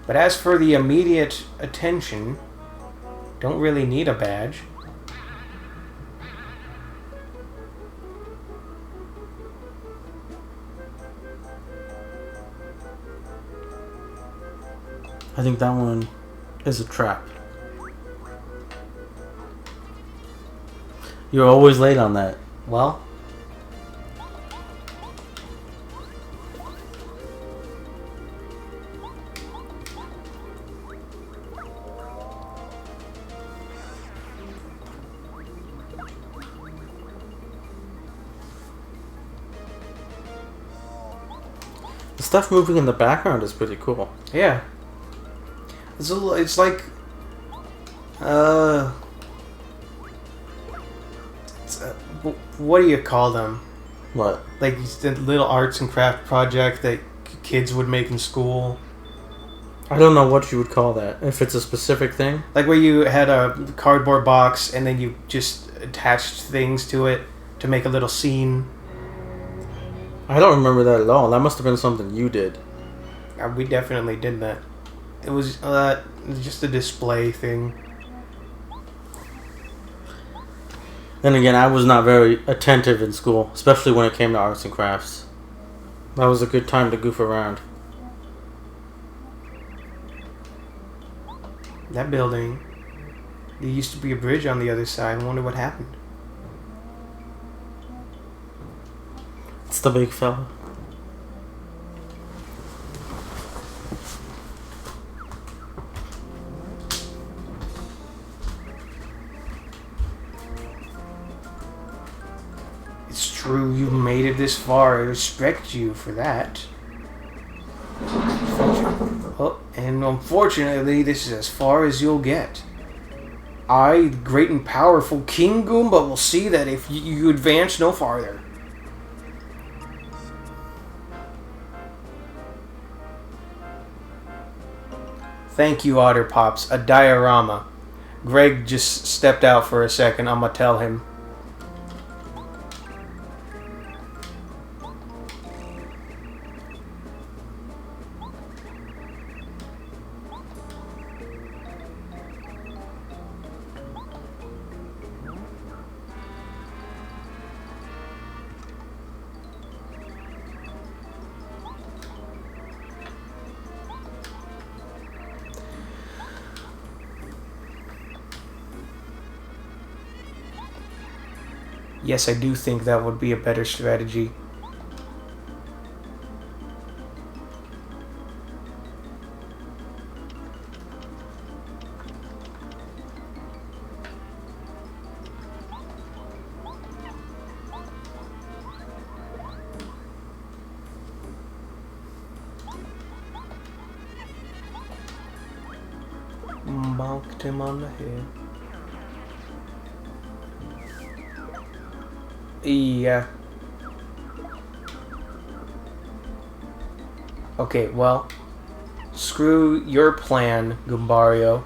But as for the immediate attention, don't really need a badge. I think that one is a trap. You're always late on that. Well, the stuff moving in the background is pretty cool. yeah. It's like, what do you call them? What? Like the little arts and craft project that kids would make in school. I don't know what you would call that. If it's a specific thing. Like where you had a cardboard box and then you just attached things to it to make a little scene. I don't remember that at all. That must have been something you did. We definitely did that. It was just a display thing. Then again, I was not very attentive in school, especially when it came to arts and crafts. That was a good time to goof around. That building, there used to be a bridge on the other side. I wonder what happened. It's the big fella. It's true, you made it this far. I respect you for that. Oh, and unfortunately, this is as far as you'll get. I, the great and powerful King Goomba, will see that if you advance no farther. Thank you, Otter Pops. A diorama. Greg just stepped out for a second. I'm gonna tell him. Yes, I do think that would be a better strategy. Bonked him on the head. Yeah. Okay, well, screw your plan, Gumbario.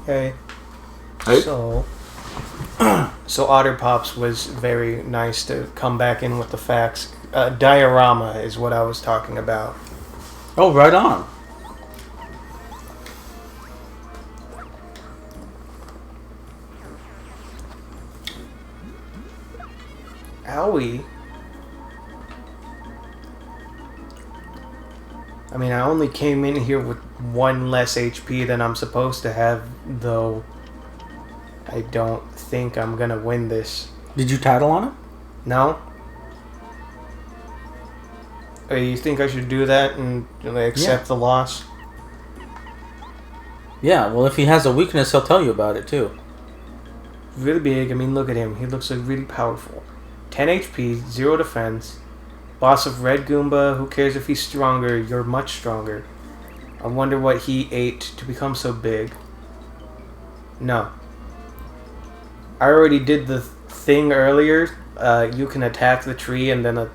Hey. Hey. So Otter Pops was very nice to come back in with the facts. Diorama is what I was talking about. Oh, right on. Owie. I mean, I only came in here with 1 less HP than I'm supposed to have, though I don't think I'm gonna win this. Did you tattle on it? No? You think I should do that and accept the loss? Yeah, well, if he has a weakness, he'll tell you about it, too. Really big. I mean, look at him. He looks like really powerful. 10 HP, 0 defense. Boss of Red Goomba. Who cares if he's stronger? You're much stronger. I wonder what he ate to become so big. No. I already did the thing earlier. You can attack the tree and then...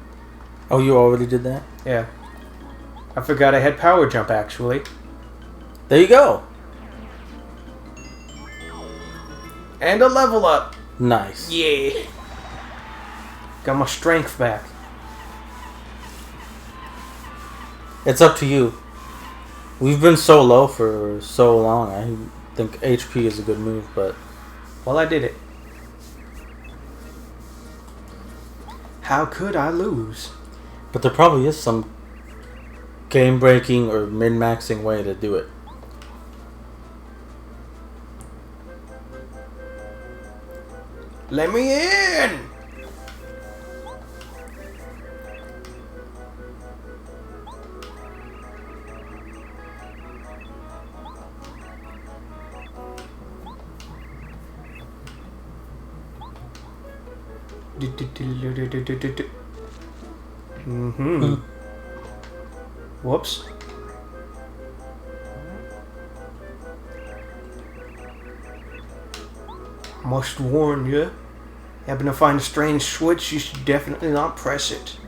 Oh, you already did that? Yeah. I forgot I had power jump, actually. There you go. And a level up. Nice. Yeah. Got my strength back. It's up to you. We've been so low for so long. I think HP is a good move, but... Well, I did it. How could I lose? But there probably is some game-breaking or min-maxing way to do it. Let me in! Mm-hmm. Whoops. Must warn you. Happen to find a strange switch, you should definitely not press it.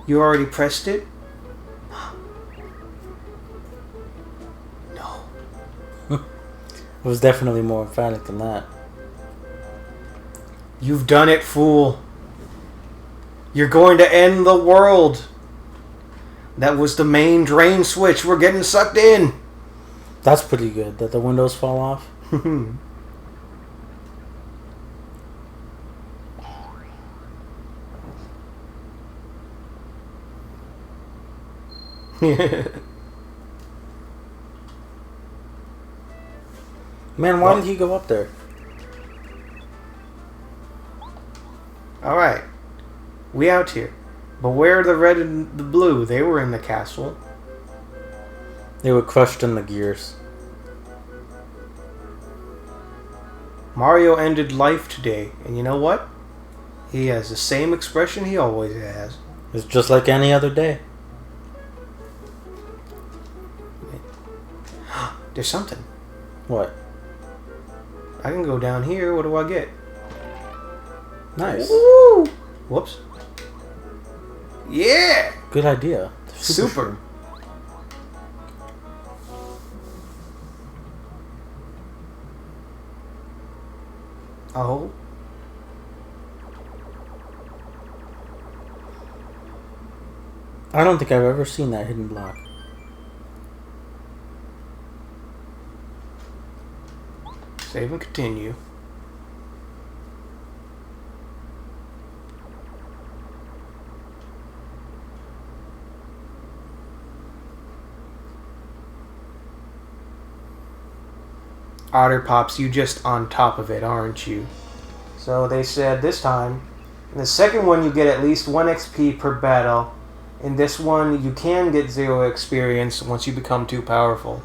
You already pressed it? No. It was definitely more emphatic than that. You've done it, fool. You're going to end the world. That was the main drain switch. We're getting sucked in. That's pretty good, that the windows fall off. Man, why did he go up there? Alright. We out here. But where are the red and the blue? They were in the castle. They were crushed in the gears. Mario ended life today, and you know what? He has the same expression he always has. It's just like any other day. There's something. What? I can go down here. What do I get? Nice. Woo! Whoops. Yeah! Good idea. Super. Oh. I don't think I've ever seen that hidden block. Save and continue. Otter Pops, you just on top of it, aren't you? So they said this time, in the second one you get at least 1 XP per battle. In this one you can get 0 experience once you become too powerful.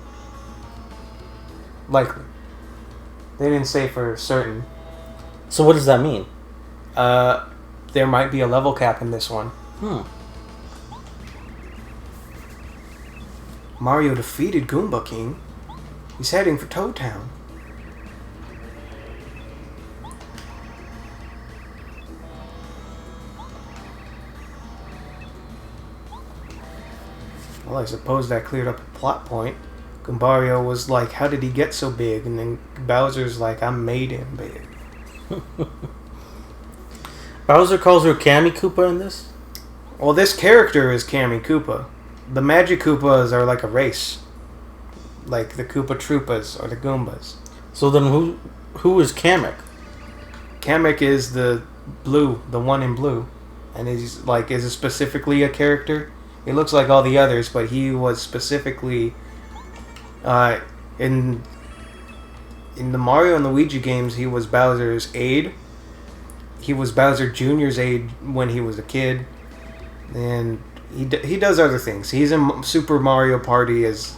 Likely. They didn't say for certain. So what does that mean? There might be a level cap in this one. Mario defeated Goomba King. He's heading for Toad Town. Well, I suppose that cleared up a plot point. Goombario was like, how did he get so big? And then Bowser's like, I made him big. Bowser calls her Kami Koopa in this? Well, this character is Kami Koopa. The Magic Koopas are like a race. Like the Koopa Troopas or the Goombas. So then who is Kamek? Kamek is the blue, the one in blue. And he's like, is specifically a character. He looks like all the others, but he was specifically in the Mario and Luigi games, he was Bowser's aide. He was Bowser Jr.'s aide when he was a kid. And he does other things. He's in Super Mario Party as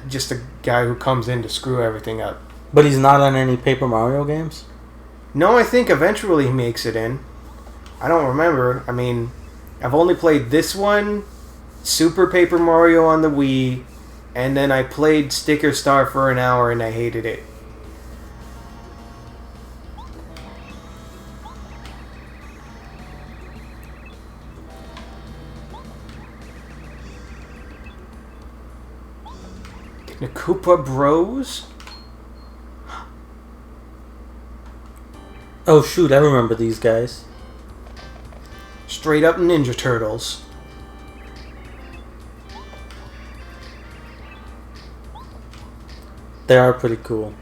just a guy who comes in to screw everything up. But he's not on any Paper Mario games? No, I think eventually he makes it in. I don't remember. I mean, I've only played this one, Super Paper Mario on the Wii, and then I played Sticker Star for an hour and I hated it. The Koopa Bros? Oh shoot, I remember these guys. Straight up Ninja Turtles. They are pretty cool.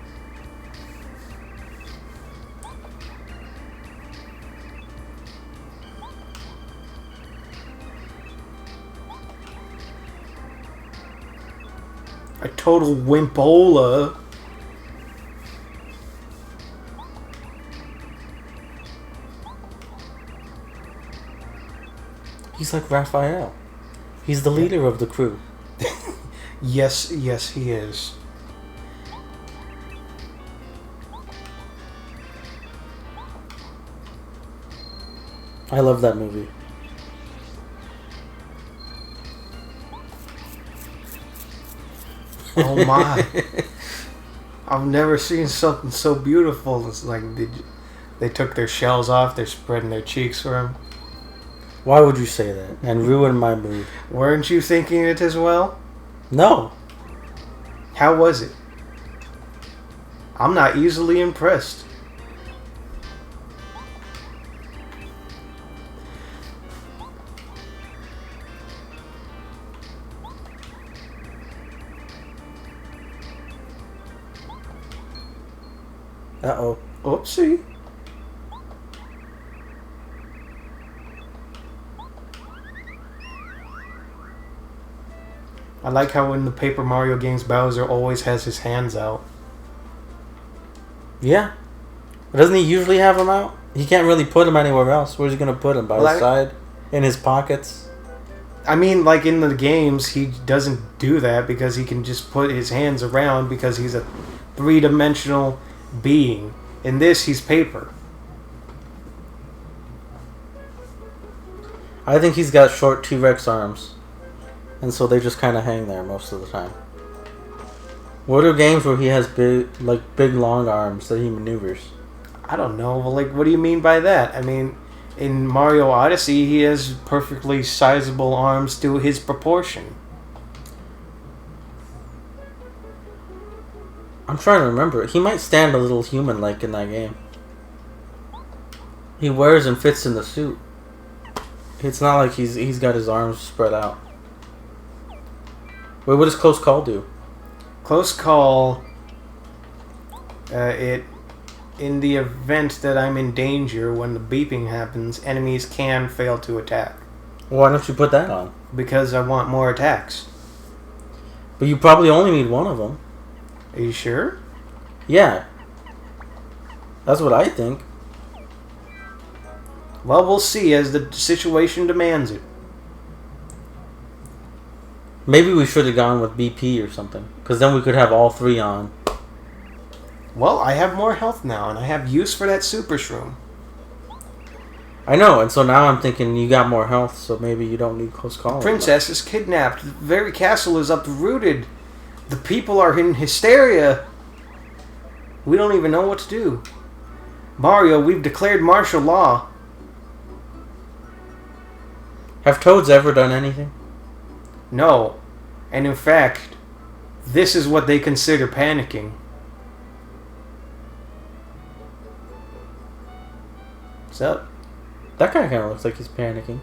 A total wimpola. He's like Raphael. He's the leader of the crew. Yes, he is. I love that movie. Oh my. I've never seen something so beautiful. It's like they took their shells off, they're spreading their cheeks for him. Why would you say that and ruin my mood? Weren't you thinking it as well? No. How was it? I'm not easily impressed. Uh-oh. Oopsie. I like how in the Paper Mario games, Bowser always has his hands out. Yeah. Doesn't he usually have them out? He can't really put them anywhere else. Where's he going to put them? By his side? In his pockets? I mean, like in the games, he doesn't do that because he can just put his hands around because he's a three-dimensional being. In this, he's paper. I think he's got short T-Rex arms. And so they just kind of hang there most of the time. What are games where he has big long arms that he maneuvers? I don't know. Well, like, what do you mean by that? I mean, in Mario Odyssey, he has perfectly sizable arms to his proportion. I'm trying to remember. He might stand a little human-like in that game. He wears and fits in the suit. It's not like he's got his arms spread out. Wait, what does Close Call do? Close Call, in the event that I'm in danger, when the beeping happens, enemies can fail to attack. Why don't you put that on? Because I want more attacks. But you probably only need one of them. Are you sure? Yeah. That's what I think. Well, we'll see as the situation demands it. Maybe we should have gone with BP or something. Because then we could have all three on. Well, I have more health now, and I have use for that super shroom. I know, and so now I'm thinking you got more health, so maybe you don't need Close Call. The princess is kidnapped. The very castle is uprooted. The people are in hysteria. We don't even know what to do. Mario, we've declared martial law. Have Toads ever done anything? No. And in fact, this is what they consider panicking. What's up? That guy kind of looks like he's panicking.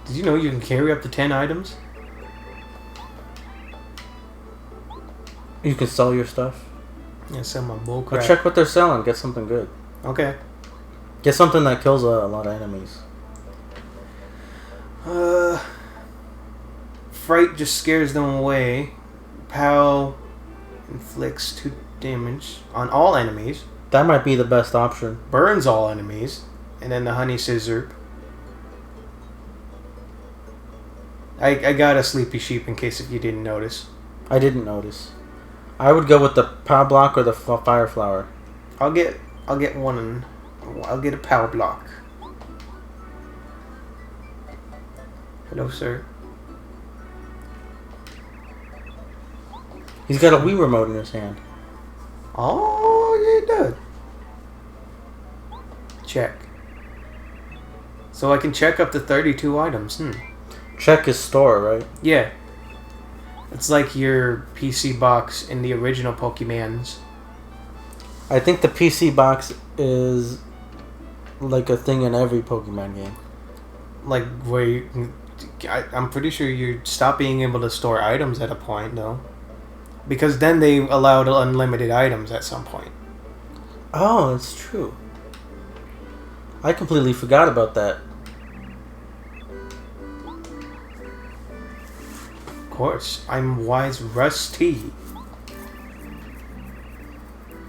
Did you know you can carry up to 10 items? You can sell your stuff. Yeah, sell my bullcrap. Well, check what they're selling. Get something good. Okay. Get something that kills a lot of enemies. Fright just scares them away. Pow inflicts 2 damage on all enemies. That might be the best option. Burns all enemies. And then the honey scissor. I got a sleepy sheep in case if you didn't notice. I didn't notice. I would go with the power block or the fire flower. I'll get one. I'll get a power block. Hello, sir. He's got a Wii remote in his hand. Oh, yeah, he does. Check. So I can check up to 32 items. Check his store, right? Yeah. It's like your PC box in the original Pokemans. I think the PC box is like a thing in every Pokemon game. Like where I'm pretty sure you stop being able to store items at a point, though. Because then they allowed unlimited items at some point. Oh, that's true. I completely forgot about that. Of course, I'm Wise Rusty.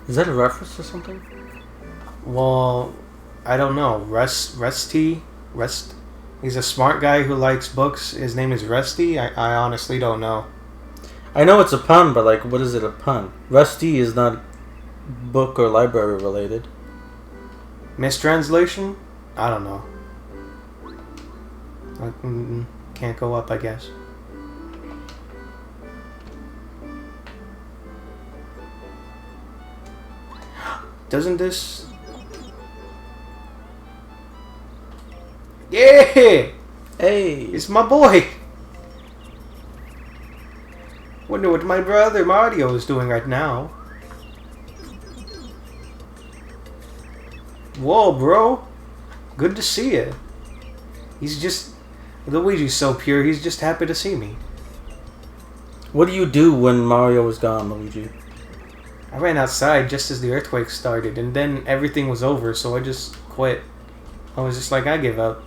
Is that a reference to something? Well, I don't know. Rusty? He's a smart guy who likes books. His name is Rusty? I honestly don't know. I know it's a pun, but like, what is it a pun? Rusty is not book or library related. Mistranslation? I don't know. Can't go up, I guess. Doesn't this... Yeah! Hey! It's my boy! Wonder what my brother Mario is doing right now. Whoa, bro! Good to see you. He's just... Luigi's so pure, he's just happy to see me. What do you do when Mario was gone, Luigi? I ran outside just as the earthquake started, and then everything was over, so I just quit. I was just like, I give up.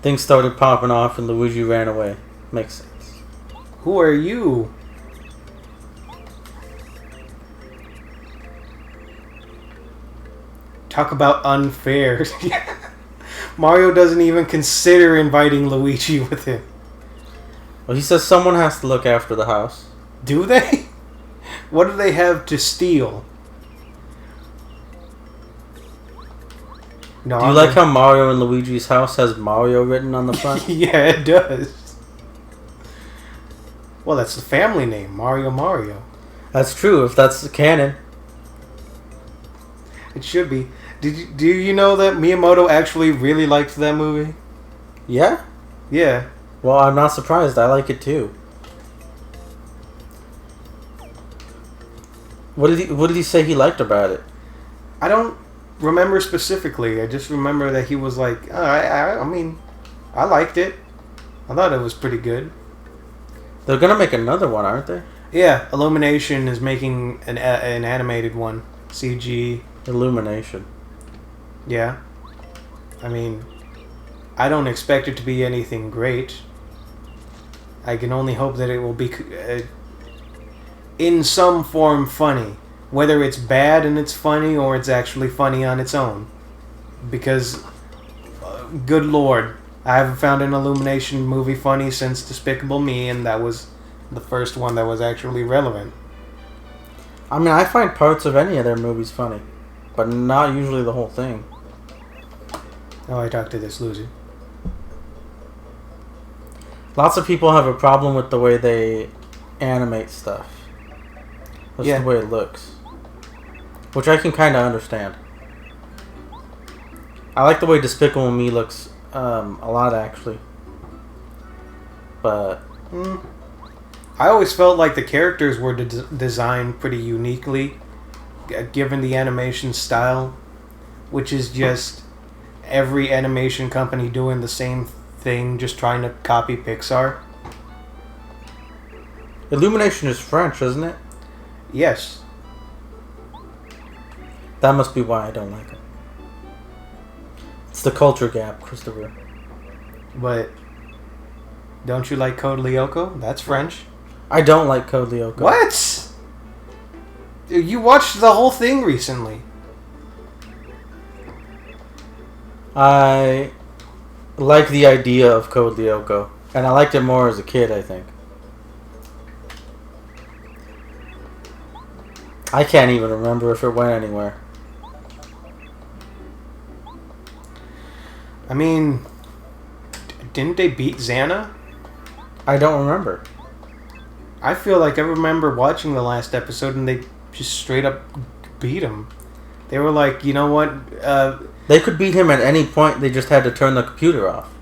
Things started popping off and Luigi ran away. Makes sense. Who are you? Talk about unfair. Mario doesn't even consider inviting Luigi with him. Well, he says someone has to look after the house. Do they? What do they have to steal? No, Do you like how Mario and Luigi's house has Mario written on the front? Yeah, it does. Well, that's the family name, Mario. That's true, if that's the canon. It should be. Do you know that Miyamoto actually really liked that movie? Yeah? Yeah. Well, I'm not surprised. I like it too. What did he say he liked about it? I don't remember specifically. I just remember that he was like, oh, I mean, I liked it. I thought it was pretty good. They're gonna make another one, aren't they? Yeah, Illumination is making an animated one. CG. Illumination. Yeah. I mean, I don't expect it to be anything great. I can only hope that it will be in some form funny. Whether it's bad and it's funny or it's actually funny on its own. Because, good lord, I haven't found an Illumination movie funny since Despicable Me, and that was the first one that was actually relevant. I mean, I find parts of any of their movies funny, but not usually the whole thing. Oh, I talked to this loser. Lots of people have a problem with the way they animate stuff. That's the way it looks. Which I can kind of understand. I like the way Despicable Me looks a lot, actually. But... I always felt like the characters were designed pretty uniquely, given the animation style, which is just every animation company doing the same thing, just trying to copy Pixar. Illumination is French, isn't it? Yes. That must be why I don't like it. It's the culture gap, Christopher. But don't you like Code Lyoko? That's French. I don't like Code Lyoko. What? You watched the whole thing recently. I like the idea of Code Lyoko, and I liked it more as a kid, I think. I can't even remember if it went anywhere. I mean, didn't they beat Xana? I don't remember. I feel like I remember watching the last episode and they just straight up beat him. They were like, you know what? They could beat him at any point, they just had to turn the computer off.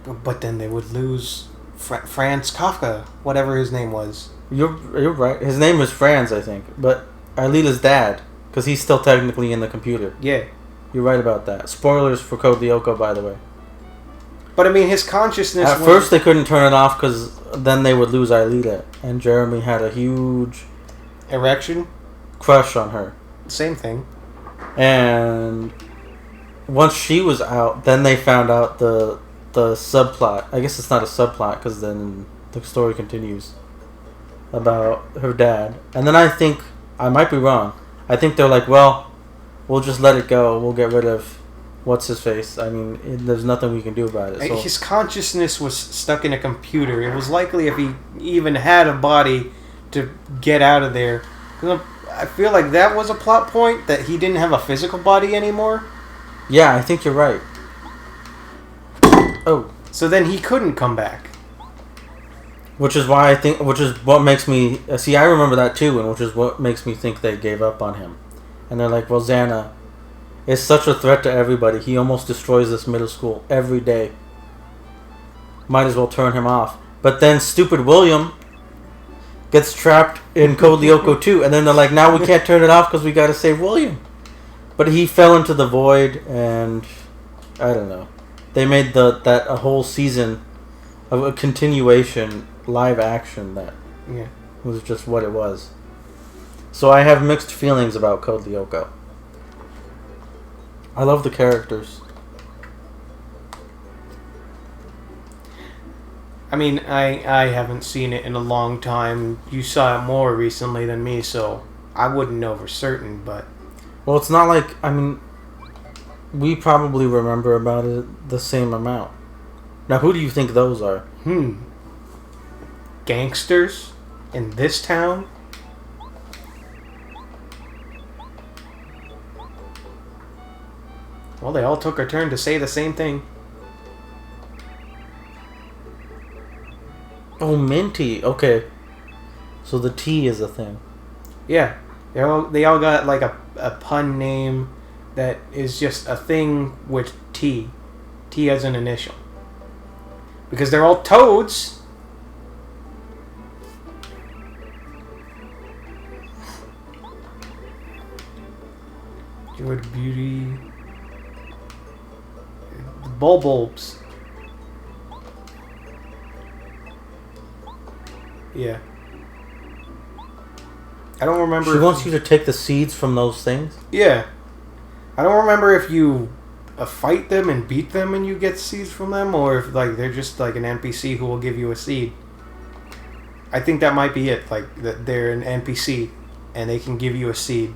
But then they would lose Franz Kafka, whatever his name was. You're right. His name is Franz, I think. But Alita's dad, because he's still technically in the computer. Yeah. You're right about that. Spoilers for Code Lyoko, by the way. But I mean, his consciousness... At first they couldn't turn it off because then they would lose Alita. And Jeremy had a huge... erection? Crush on her. Same thing. And once she was out, then they found out the subplot. I guess it's not a subplot because then the story continues about her dad. And then I think, I might be wrong, I think they're like, well, we'll just let it go. We'll get rid of what's-his-face. I mean, there's nothing we can do about it. So. His consciousness was stuck in a computer. It was likely if he even had a body to get out of there. I feel like that was a plot point, that he didn't have a physical body anymore. Yeah, I think you're right. Oh. So then he couldn't come back. Which is why I think, which is what makes me, see, I remember that too, and which is what makes me think they gave up on him. And they're like, well, Xana is such a threat to everybody. He almost destroys this middle school every day. Might as well turn him off. But then stupid William gets trapped in Code Lyoko too, and then they're like, now we can't turn it off because we got to save William. But he fell into the void, and I don't know. They made that a whole season of a continuation live action that was just what it was. So I have mixed feelings about Code Lyoko. I love the characters. I mean, I haven't seen it in a long time. You saw it more recently than me, so I wouldn't know for certain, but... Well, it's not like, I mean... we probably remember about it the same amount. Now, who do you think those are? Gangsters in this town? Well, they all took a turn to say the same thing. Oh, Minty. Okay. So the T is a thing. Yeah. They all got like a pun name that is just a thing with T. T as an initial. Because they're all toads. George Beauty. The Bulbulbs. Yeah. I don't remember. She wants you to take the seeds from those things? Yeah. I don't remember if you fight them and beat them and you get seeds from them, or if like they're just like an NPC who will give you a seed. I think that might be it. Like that they're an NPC and they can give you a seed.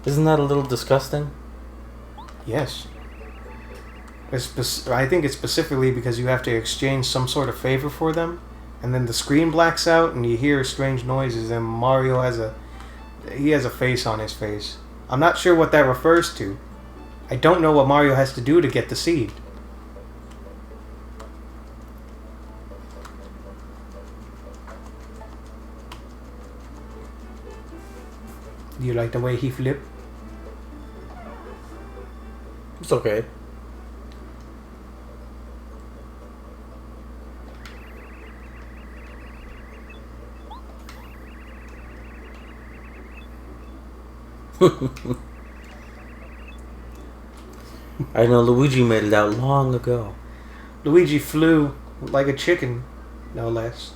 Isn't that a little disgusting? Yes. I think it's specifically because you have to exchange some sort of favor for them, and then the screen blacks out and you hear strange noises, and Mario has a face on his face. I'm not sure what that refers to. I don't know what Mario has to do to get the seed. Do you like the way he flipped? It's okay. I know Luigi made it out long ago. Luigi flew like a chicken, no less.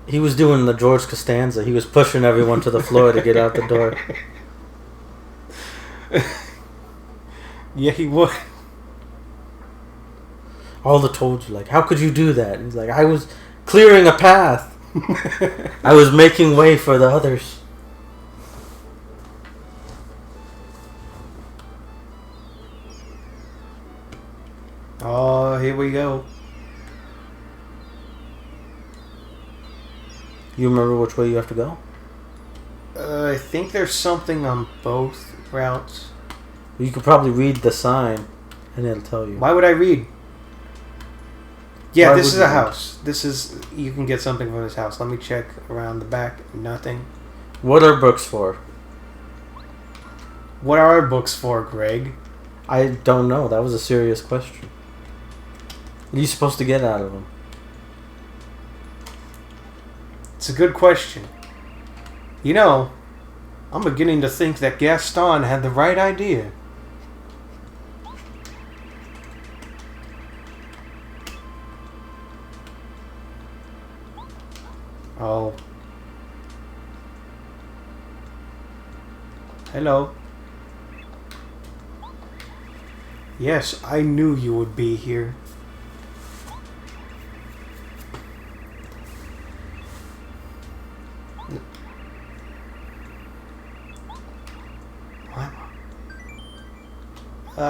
He was doing the George Costanza. He was pushing everyone to the floor to get out the door. Yeah, he would. All the toads were like, "How could you do that?" And he's like, "I was clearing a path. I was making way for the others." Oh, here we go. You remember which way you have to go? I think there's something on both routes. You could probably read the sign, and it'll tell you. Why would I read? Yeah, Why this would is you a read? house. This is... You can get something from this house. Let me check around the back. Nothing. What are books for? What are our books for, Greg? I don't know. That was a serious question. What are you supposed to get out of them? It's a good question. You know, I'm beginning to think that Gaston had the right idea. Oh. Hello. Yes, I knew you would be here.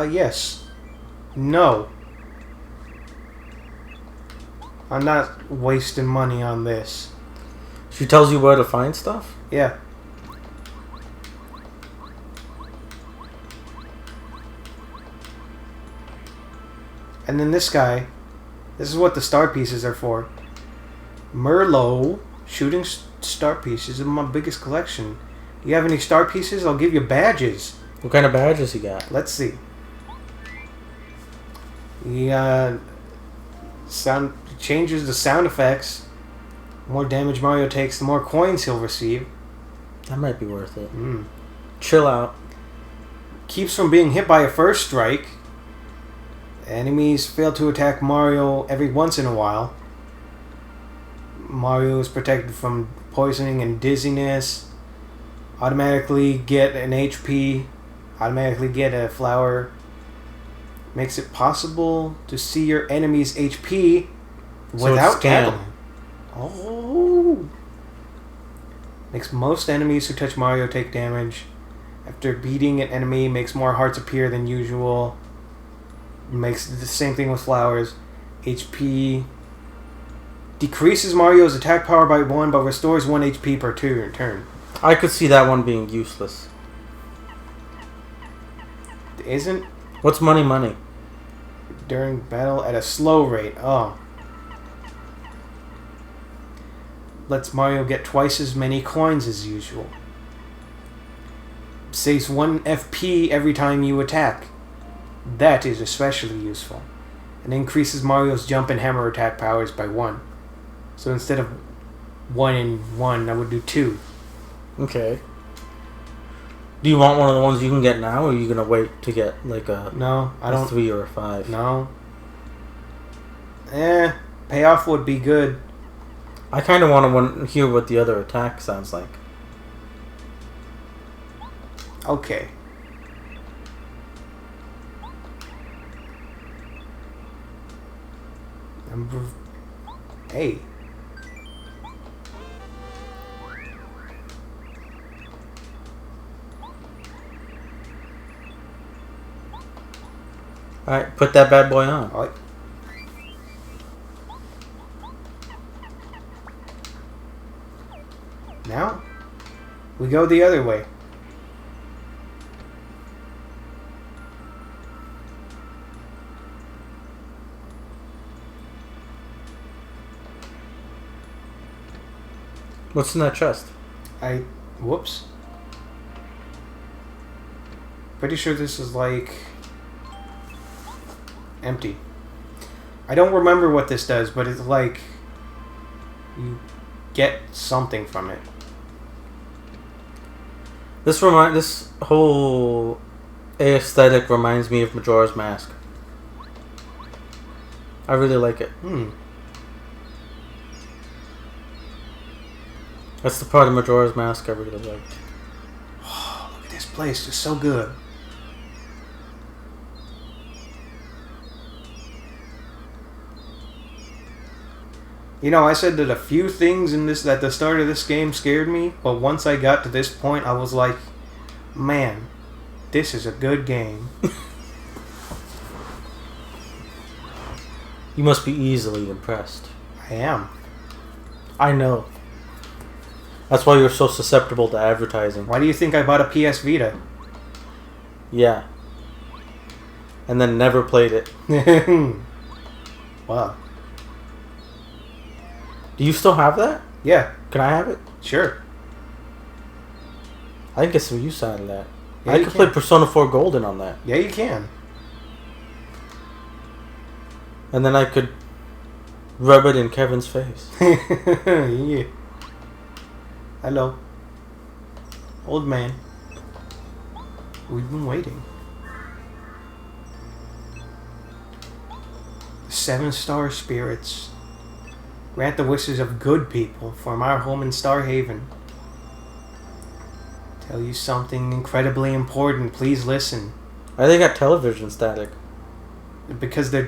Yes. No. I'm not wasting money on this. She tells you where to find stuff? Yeah. And then this guy, this is what the star pieces are for. Merlot, shooting star pieces is my biggest collection. You have any star pieces? I'll give you badges. What kind of badges you got? Let's see. He changes the sound effects. The more damage Mario takes, the more coins he'll receive. That might be worth it. Chill out. Keeps from being hit by a first strike. Enemies fail to attack Mario every once in a while. Mario is protected from poisoning and dizziness. Automatically get an HP. Automatically get a flower. Makes it possible to see your enemy's HP without tackling. Oh. Makes most enemies who touch Mario take damage. After beating an enemy, makes more hearts appear than usual. Makes the same thing with flowers. HP. Decreases Mario's attack power by 1, but restores 1 HP per turn. I could see that one being useless. Isn't? What's money? During battle at a slow rate. Oh. Lets Mario get twice as many coins as usual. Saves 1 FP every time you attack. That is especially useful. And increases Mario's jump and hammer attack powers by 1. So instead of 1 and 1, I would do 2. Okay. Do you want one of the ones you can get now, or are you going to wait to get like a, no, I don't, 3 or a 5? No. Payoff would be good. I kind of want to hear what the other attack sounds like. Okay. Number 8. Alright, put that bad boy on. All right. Now, we go the other way. What's in that chest? Whoops. Pretty sure this is like empty. I don't remember what this does, but it's like you get something from it. This whole aesthetic reminds me of Majora's Mask. I really like it. That's the part of Majora's Mask I really liked. Oh, look at this place. It's so good. You know, I said that a few things in this at the start of this game scared me, but once I got to this point, I was like, man, this is a good game. You must be easily impressed. I am. I know. That's why you're so susceptible to advertising. Why do you think I bought a PS Vita? Yeah. And then never played it. Wow. Do you still have that? Yeah. Can I have it? Sure. I can get some use out of that. Yeah, I could play Persona 4 Golden on that. Yeah, you can. And then I could rub it in Kevin's face. Yeah. Hello. Old man. We've been waiting. The 7-star spirits. Grant the wishes of good people from our home in Starhaven. Tell you something incredibly important. Please listen. Why they got television static? Because they're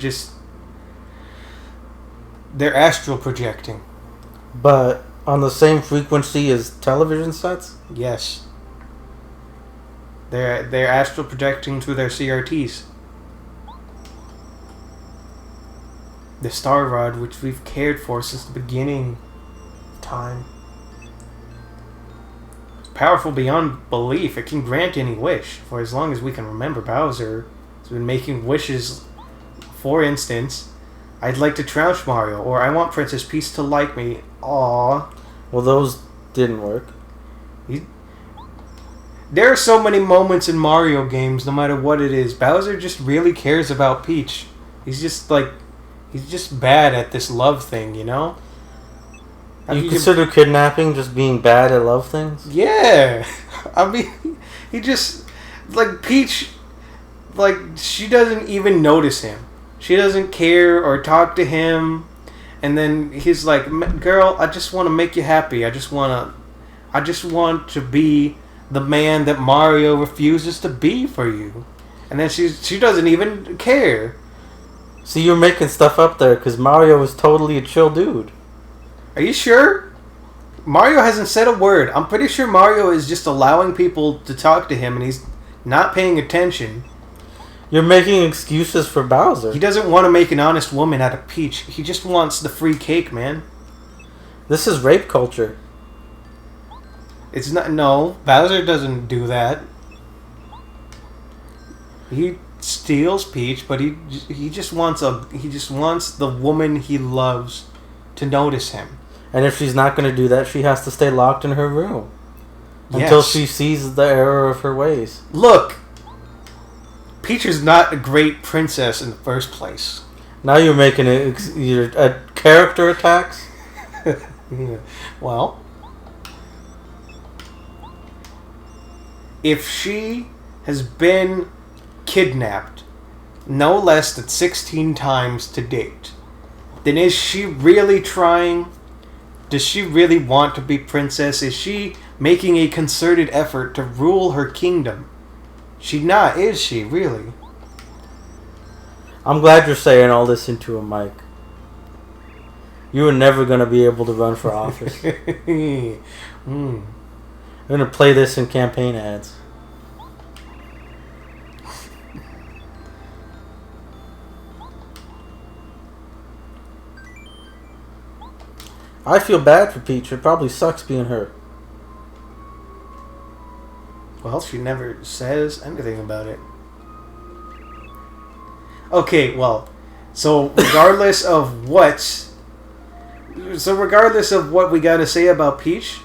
astral projecting. But on the same frequency as television sets? Yes. They're astral projecting through their CRTs. The Star Rod, which we've cared for since the beginning of time. It's powerful beyond belief. It can grant any wish. For as long as we can remember, Bowser has been making wishes. For instance, I'd like to trounce Mario, or I want Princess Peach to like me. Aww. Well, those didn't work. There are so many moments in Mario games, no matter what it is, Bowser just really cares about Peach. He's just bad at this love thing, you know? You consider kidnapping just being bad at love things? Yeah. I mean, he just, like, Peach, like, she doesn't even notice him. She doesn't care or talk to him. And then he's like, girl, I just want to make you happy. I just want to be the man that Mario refuses to be for you. And then she doesn't even care. See, you're making stuff up there because Mario is totally a chill dude. Are you sure? Mario hasn't said a word. I'm pretty sure Mario is just allowing people to talk to him and he's not paying attention. You're making excuses for Bowser. He doesn't want to make an honest woman out of Peach. He just wants the free cake, man. This is rape culture. It's not. No, Bowser doesn't do that. He steals Peach, but he just wants the woman he loves to notice him. And if she's not going to do that, she has to stay locked in her room until she sees the error of her ways. Look, Peach is not a great princess in the first place. Now you're making character attacks. Well, if she has been kidnapped no less than 16 times to date, then is she really trying? Does she really want to be princess? Is she making a concerted effort to rule her kingdom? She not, is she, really? I'm glad you're saying all this into a mic. You were never going to be able to run for office. I'm going to play this in campaign ads. I feel bad for Peach. It probably sucks being her. Well, she never says anything about it. Okay, well, so regardless of what we got to say about Peach,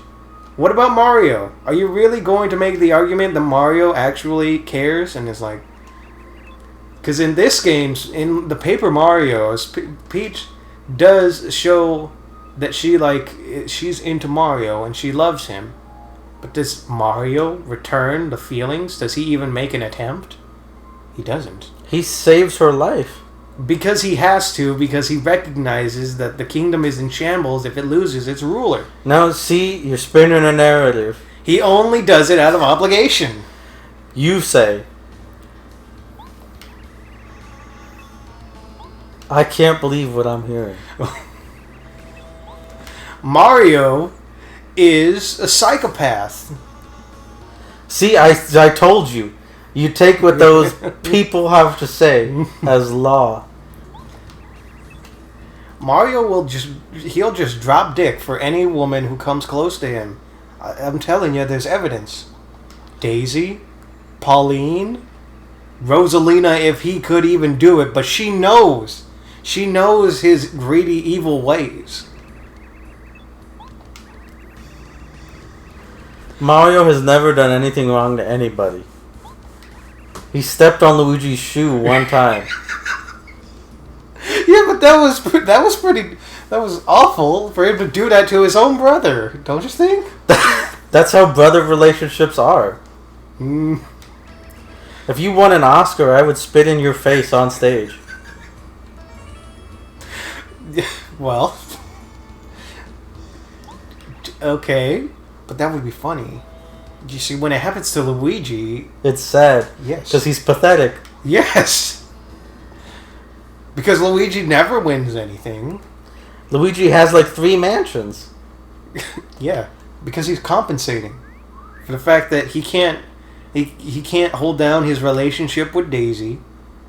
what about Mario? Are you really going to make the argument that Mario actually cares and is like... Because in this game, in the Paper Mario, Peach does show that she's into Mario and she loves him. But does Mario return the feelings? Does he even make an attempt? He doesn't. He saves her life. Because he has to, because he recognizes that the kingdom is in shambles if it loses its ruler. Now, see, you're spinning a narrative. He only does it out of obligation. You say. I can't believe what I'm hearing. Mario is a psychopath. See, I told you. You take what those people have to say as law. Mario he'll just drop dick for any woman who comes close to him. I'm telling you, there's evidence. Daisy, Pauline, Rosalina, if he could even do it, but she knows. She knows his greedy, evil ways. Mario has never done anything wrong to anybody. He stepped on Luigi's shoe one time. Yeah, but that was awful for him to do that to his own brother. Don't you think? That's how brother relationships are. If you won an Oscar, I would spit in your face on stage. Well, okay, but that would be funny. You see, when it happens to Luigi... It's sad. Yes. Because he's pathetic. Yes! Because Luigi never wins anything. Luigi has like 3 mansions. Yeah, because he's compensating for the fact that he can't hold down his relationship with Daisy.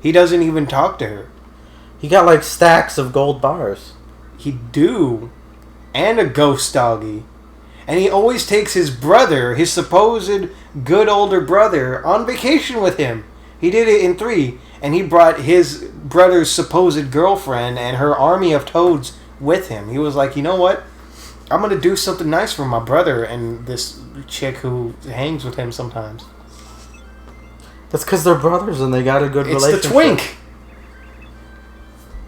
He doesn't even talk to her. He got like stacks of gold bars. He do. And a ghost doggy. And he always takes his brother, his supposed good older brother, on vacation with him. He did it in 3, and he brought his brother's supposed girlfriend and her army of toads with him. He was like, you know what? I'm going to do something nice for my brother and this chick who hangs with him sometimes. That's because they're brothers and they got a good relationship. It's the twink!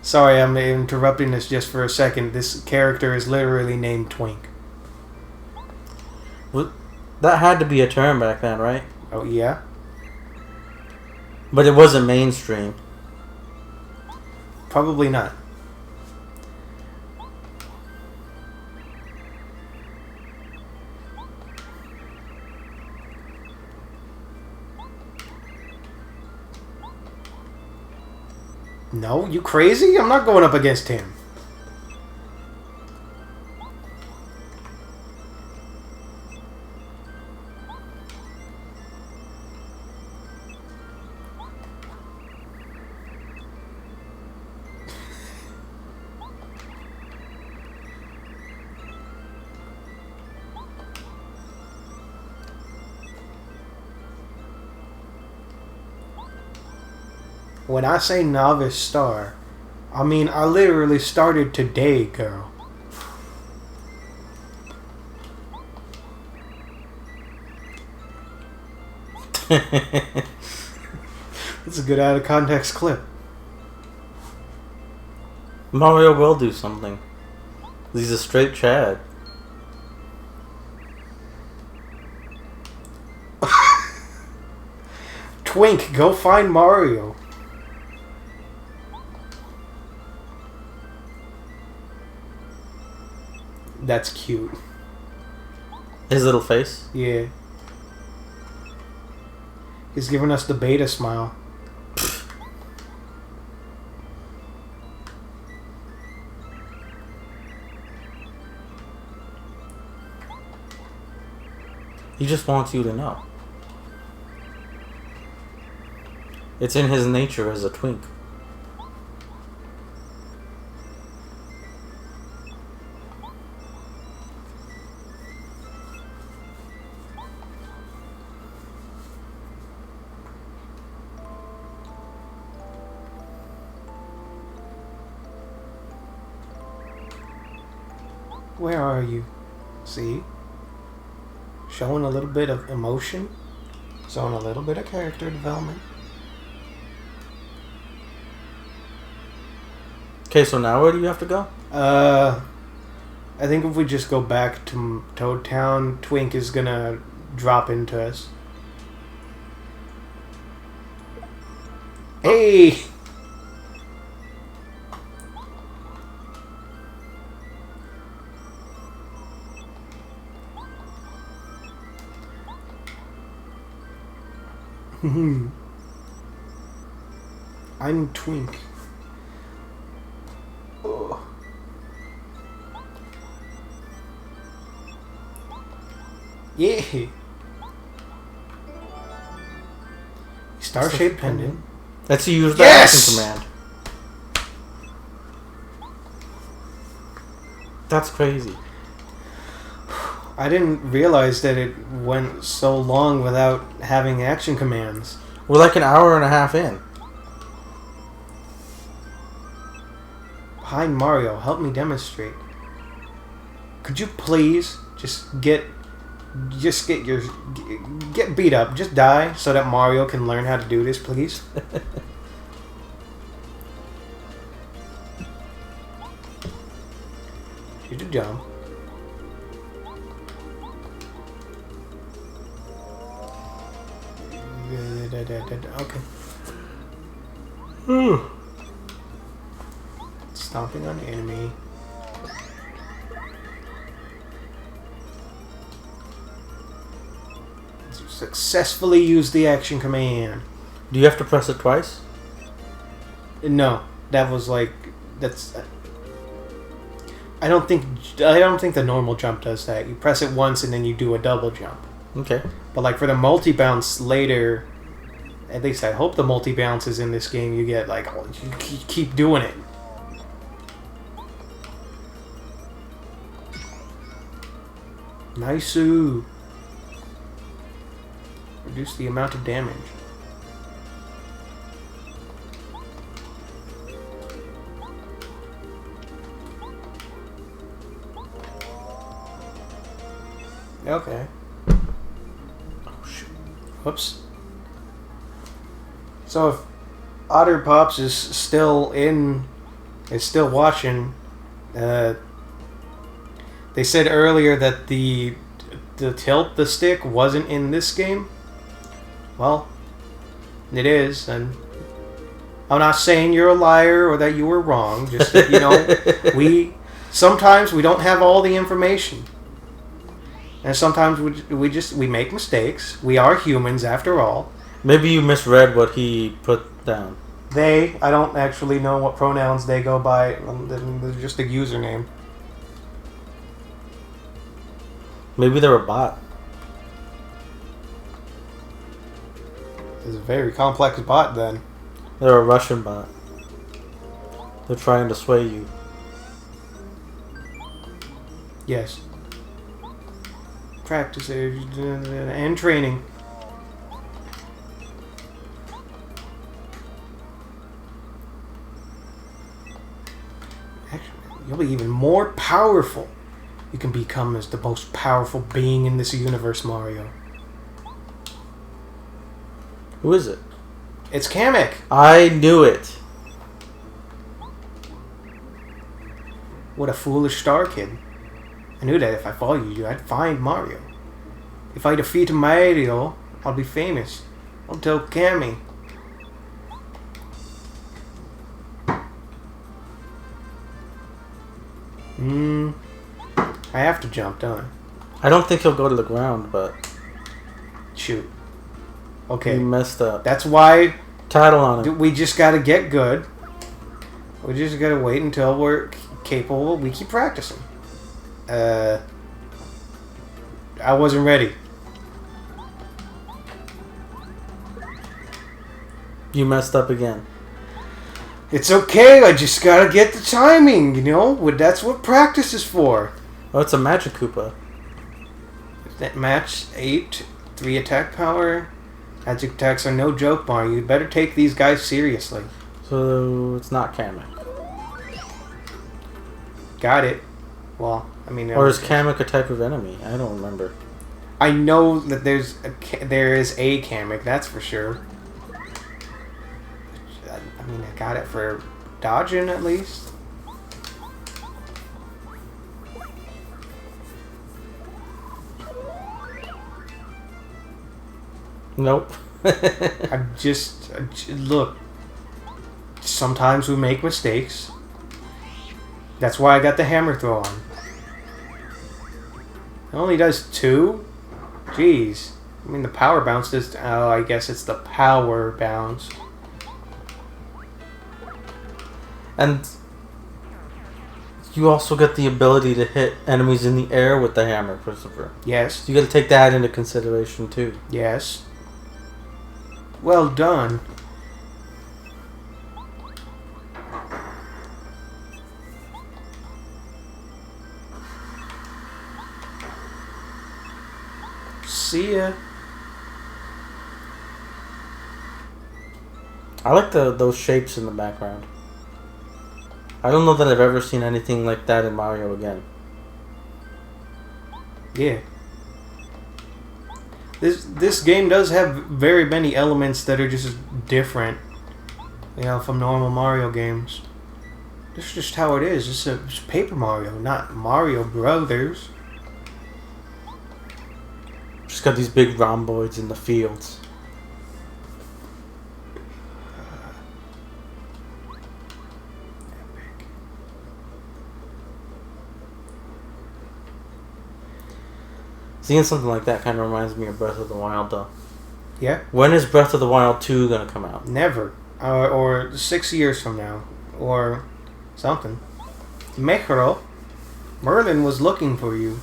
Sorry, I'm interrupting this just for a second. This character is literally named Twink. That had to be a term back then, right? Oh, yeah? But it wasn't mainstream. Probably not. No, you crazy? I'm not going up against him. When I say novice star, I mean I literally started today, girl. That's a good out of context clip. Mario will do something. He's a straight Chad. Twink, go find Mario. That's cute. His little face. Yeah. He's giving us the beta smile. He just wants you to know. It's in his nature as a twink. Where are you? See? Showing a little bit of emotion. Showing a little bit of character development. Okay, so now where do you have to go? I think if we just go back to Toad Town, Twink is gonna drop into us. Hey! I'm Twink. Oh. Yeah. Star-shaped pendant. Let's use the Yes! action command. That's crazy. I didn't realize that it went so long without having action commands. We're like an hour and a half in. Hi Mario, help me demonstrate. Could you please just get beat up, just die so that Mario can learn how to do this, please? Shoot a jump. Okay. Stomping on the enemy. Successfully use the action command. Do you have to press it twice? No, that was like that's. I don't think the normal jump does that. You press it once and then you do a double jump. Okay. But like for the multi bounce later, at least I hope the multi bounces in this game you get like you keep doing it. Nice-oo. Reduce the amount of damage. Okay. Oh shoot. Whoops. So if Otter Pops is still watching, they said earlier that the stick wasn't in this game. Well, it is, and I'm not saying you're a liar or that you were wrong. Just you know, sometimes we don't have all the information, and sometimes we make mistakes. We are humans after all. Maybe you misread what he put down. I don't actually know what pronouns they go by. They're just a username. Maybe they're a bot. It's a very complex bot then. They're a Russian bot. They're trying to sway you. Yes. Practice and training. You'll be even more powerful. You can become as the most powerful being in this universe, Mario. Who is it? It's Kamek. I knew it. What a foolish star kid. I knew that if I followed you, I'd find Mario. If I defeat Mario, I'll be famous. I'll tell Cammy. I have to jump, don't I? I don't think he'll go to the ground, but... Shoot. Okay. You messed up. That's why... Tattle on it. We just gotta get good. We just gotta wait until we're capable. We keep practicing. I wasn't ready. You messed up again. It's okay, I just gotta get the timing, you know? That's what practice is for. Oh, it's a Magic Koopa. That match 8, 3 attack power. Magic attacks are no joke, Mario. You better take these guys seriously. So, it's not Kamek. Got it. Well, I mean... Or is Kamek a type of enemy? I don't remember. I know that there is a Kamek, that's for sure. I mean, I got it for dodging, at least. Nope. Look. Sometimes we make mistakes. That's why I got the hammer throw on. It only does 2? Jeez. I mean, the power bounce does... Oh, I guess it's the power bounce. And you also get the ability to hit enemies in the air with the hammer, Christopher. Yes. So you got to take that into consideration too. Yes. Well done. See ya. I like those shapes in the background. I don't know that I've ever seen anything like that in Mario again. Yeah. This game does have very many elements that are just different, you know, from normal Mario games. This is just how it is. It's Paper Mario, not Mario Brothers. Just got these big rhomboids in the fields. Seeing something like that kind of reminds me of Breath of the Wild, though. Yeah? When is Breath of the Wild 2 going to come out? Never. Or 6 years from now. Or something. Mejro, Merlin was looking for you.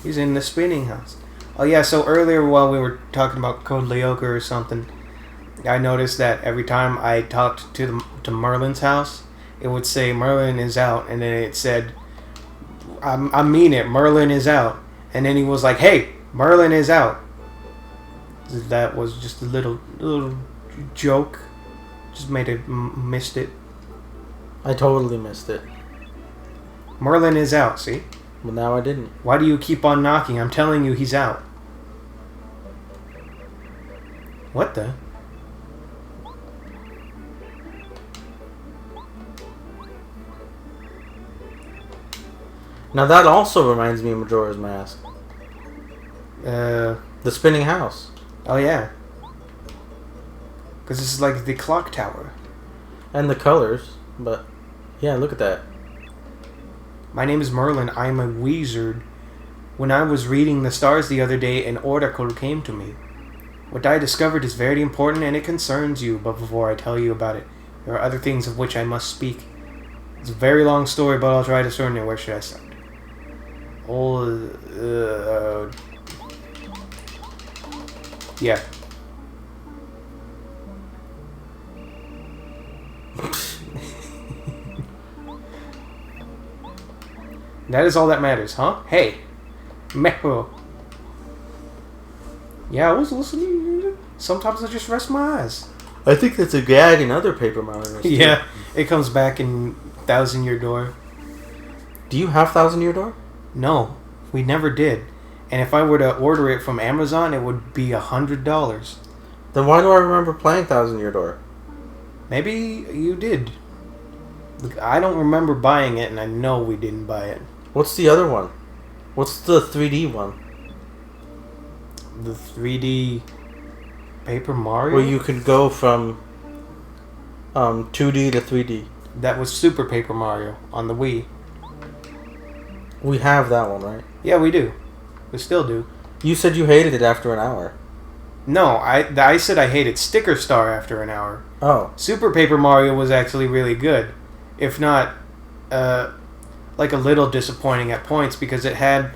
He's in the spinning house. Oh yeah, so earlier while we were talking about Code Lyoka or something, I noticed that every time I talked to Merlin's house, it would say Merlin is out, and then it said, I mean it, Merlin is out. And then he was like, hey, Merlin is out. That was just a little joke. Just missed it. I totally missed it. Merlin is out, see? But now I didn't. Why do you keep on knocking? I'm telling you he's out. What the? Now that also reminds me of Majora's Mask. The spinning house. Oh yeah. Because this is like the clock tower. And the colors, but yeah, look at that. My name is Merlin. I'm a wizard. When I was reading the stars the other day, an oracle came to me. What I discovered is very important and it concerns you, but before I tell you about it, there are other things of which I must speak. It's a very long story, but I'll try to shorten it. Where should I start? Yeah. That is all that matters, huh? Hey, Meho. Yeah, I was listening. Sometimes I just rest my eyes. I think that's a gag in other Paper Marios. Yeah, it comes back in 1,000 Year Door. Do you have Thousand Year Door? No, we never did. And if I were to order it from Amazon, it would be $100. Then why do I remember playing Thousand Year Door? Maybe you did. Look, I don't remember buying it, and I know we didn't buy it. What's the other one? What's the 3D one? The 3D Paper Mario? Where you could go from 2D to 3D. That was Super Paper Mario on the Wii. We have that one, right? Yeah, we do. We still do. You said you hated it after an hour. No, I said I hated Sticker Star after an hour. Oh. Super Paper Mario was actually really good. If not, like a little disappointing at points because it had...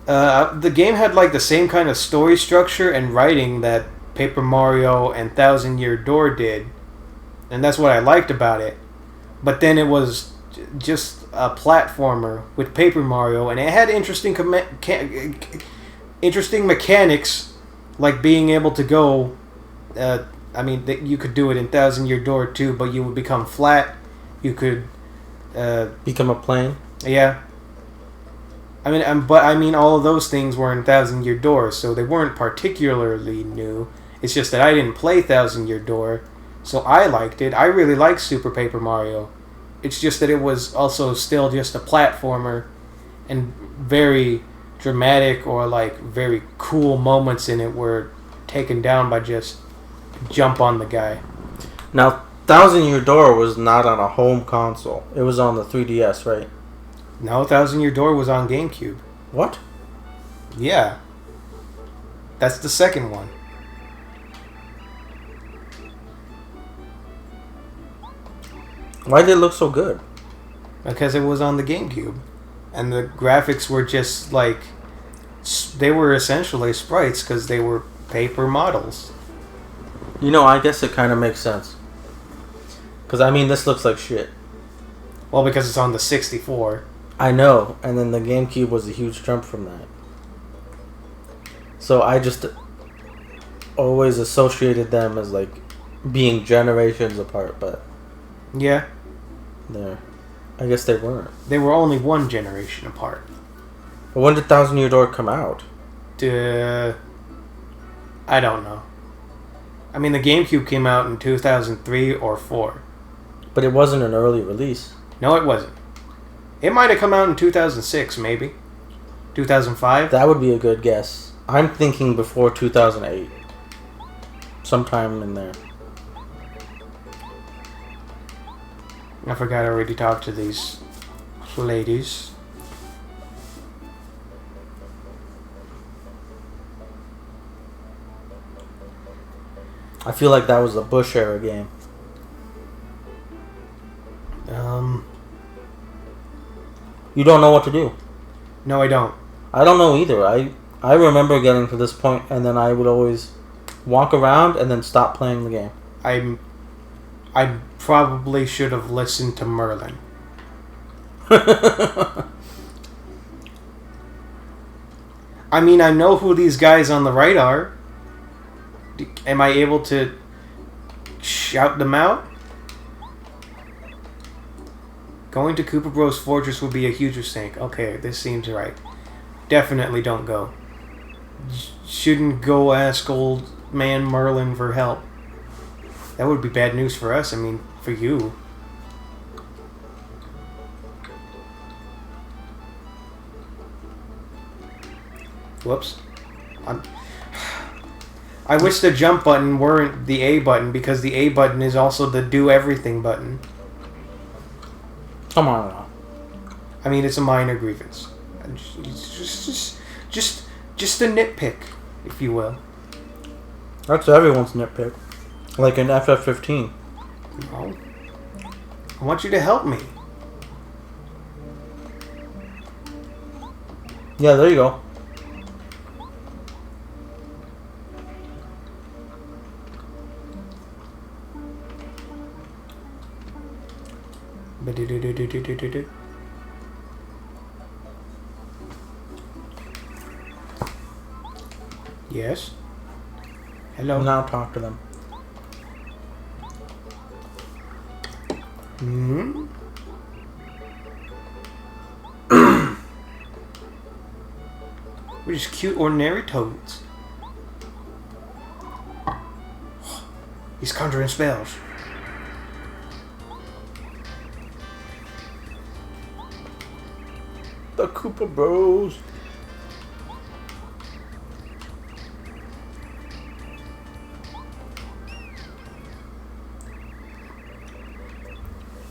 the game had like the same kind of story structure and writing that Paper Mario and Thousand Year Door did. And that's what I liked about it. But then it was just a platformer with Paper Mario, and it had interesting mechanics, like being able to go... you could do it in Thousand Year Door too, but you would become flat. You could... become a plane? Yeah. All of those things were in Thousand Year Door, so they weren't particularly new. It's just that I didn't play Thousand Year Door, so I liked it. I really liked Super Paper Mario. It's just that it was also still just a platformer, and very dramatic or like very cool moments in it were taken down by just jump on the guy. Now, Thousand Year Door was not on a home console. It was on the 3DS, right? No, Thousand Year Door was on GameCube. What? Yeah. That's the second one. Why did it look so good? Because it was on the GameCube. And the graphics were just like... They were essentially sprites because they were paper models. You know, I guess it kind of makes sense. Because, this looks like shit. Well, because it's on the 64. I know, and then the GameCube was a huge jump from that. So I just always associated them as, like, being generations apart, but... Yeah. I guess they weren't. They were only one generation apart. But when did Thousand Year Door come out? I don't know. The GameCube came out in 2003 or 4. But it wasn't an early release. No, it wasn't. It might have come out in 2006, maybe. 2005? That would be a good guess. I'm thinking before 2008. Sometime in there. I forgot I already talked to these ladies. I feel like that was a Bush era game. You don't know what to do. No, I don't. I don't know either. I remember getting to this point and then I would always walk around and then stop playing the game. I probably should have listened to Merlin. I know who these guys on the right are. Am I able to shout them out? Going to Koopa Bros Fortress would be a huge mistake. Okay, this seems right. Definitely don't go. Shouldn't go ask old man Merlin for help. That would be bad news for us. For you. Whoops. I wish the jump button weren't the A button, because the A button is also the do everything button. Come on now. It's a minor grievance. Just a nitpick, if you will. That's everyone's nitpick. Like in FF15. No. I want you to help me. Yeah, there you go. Yes. Hello. Now talk to them. We're just cute, ordinary toads. He's conjuring spells. The Koopa Bros.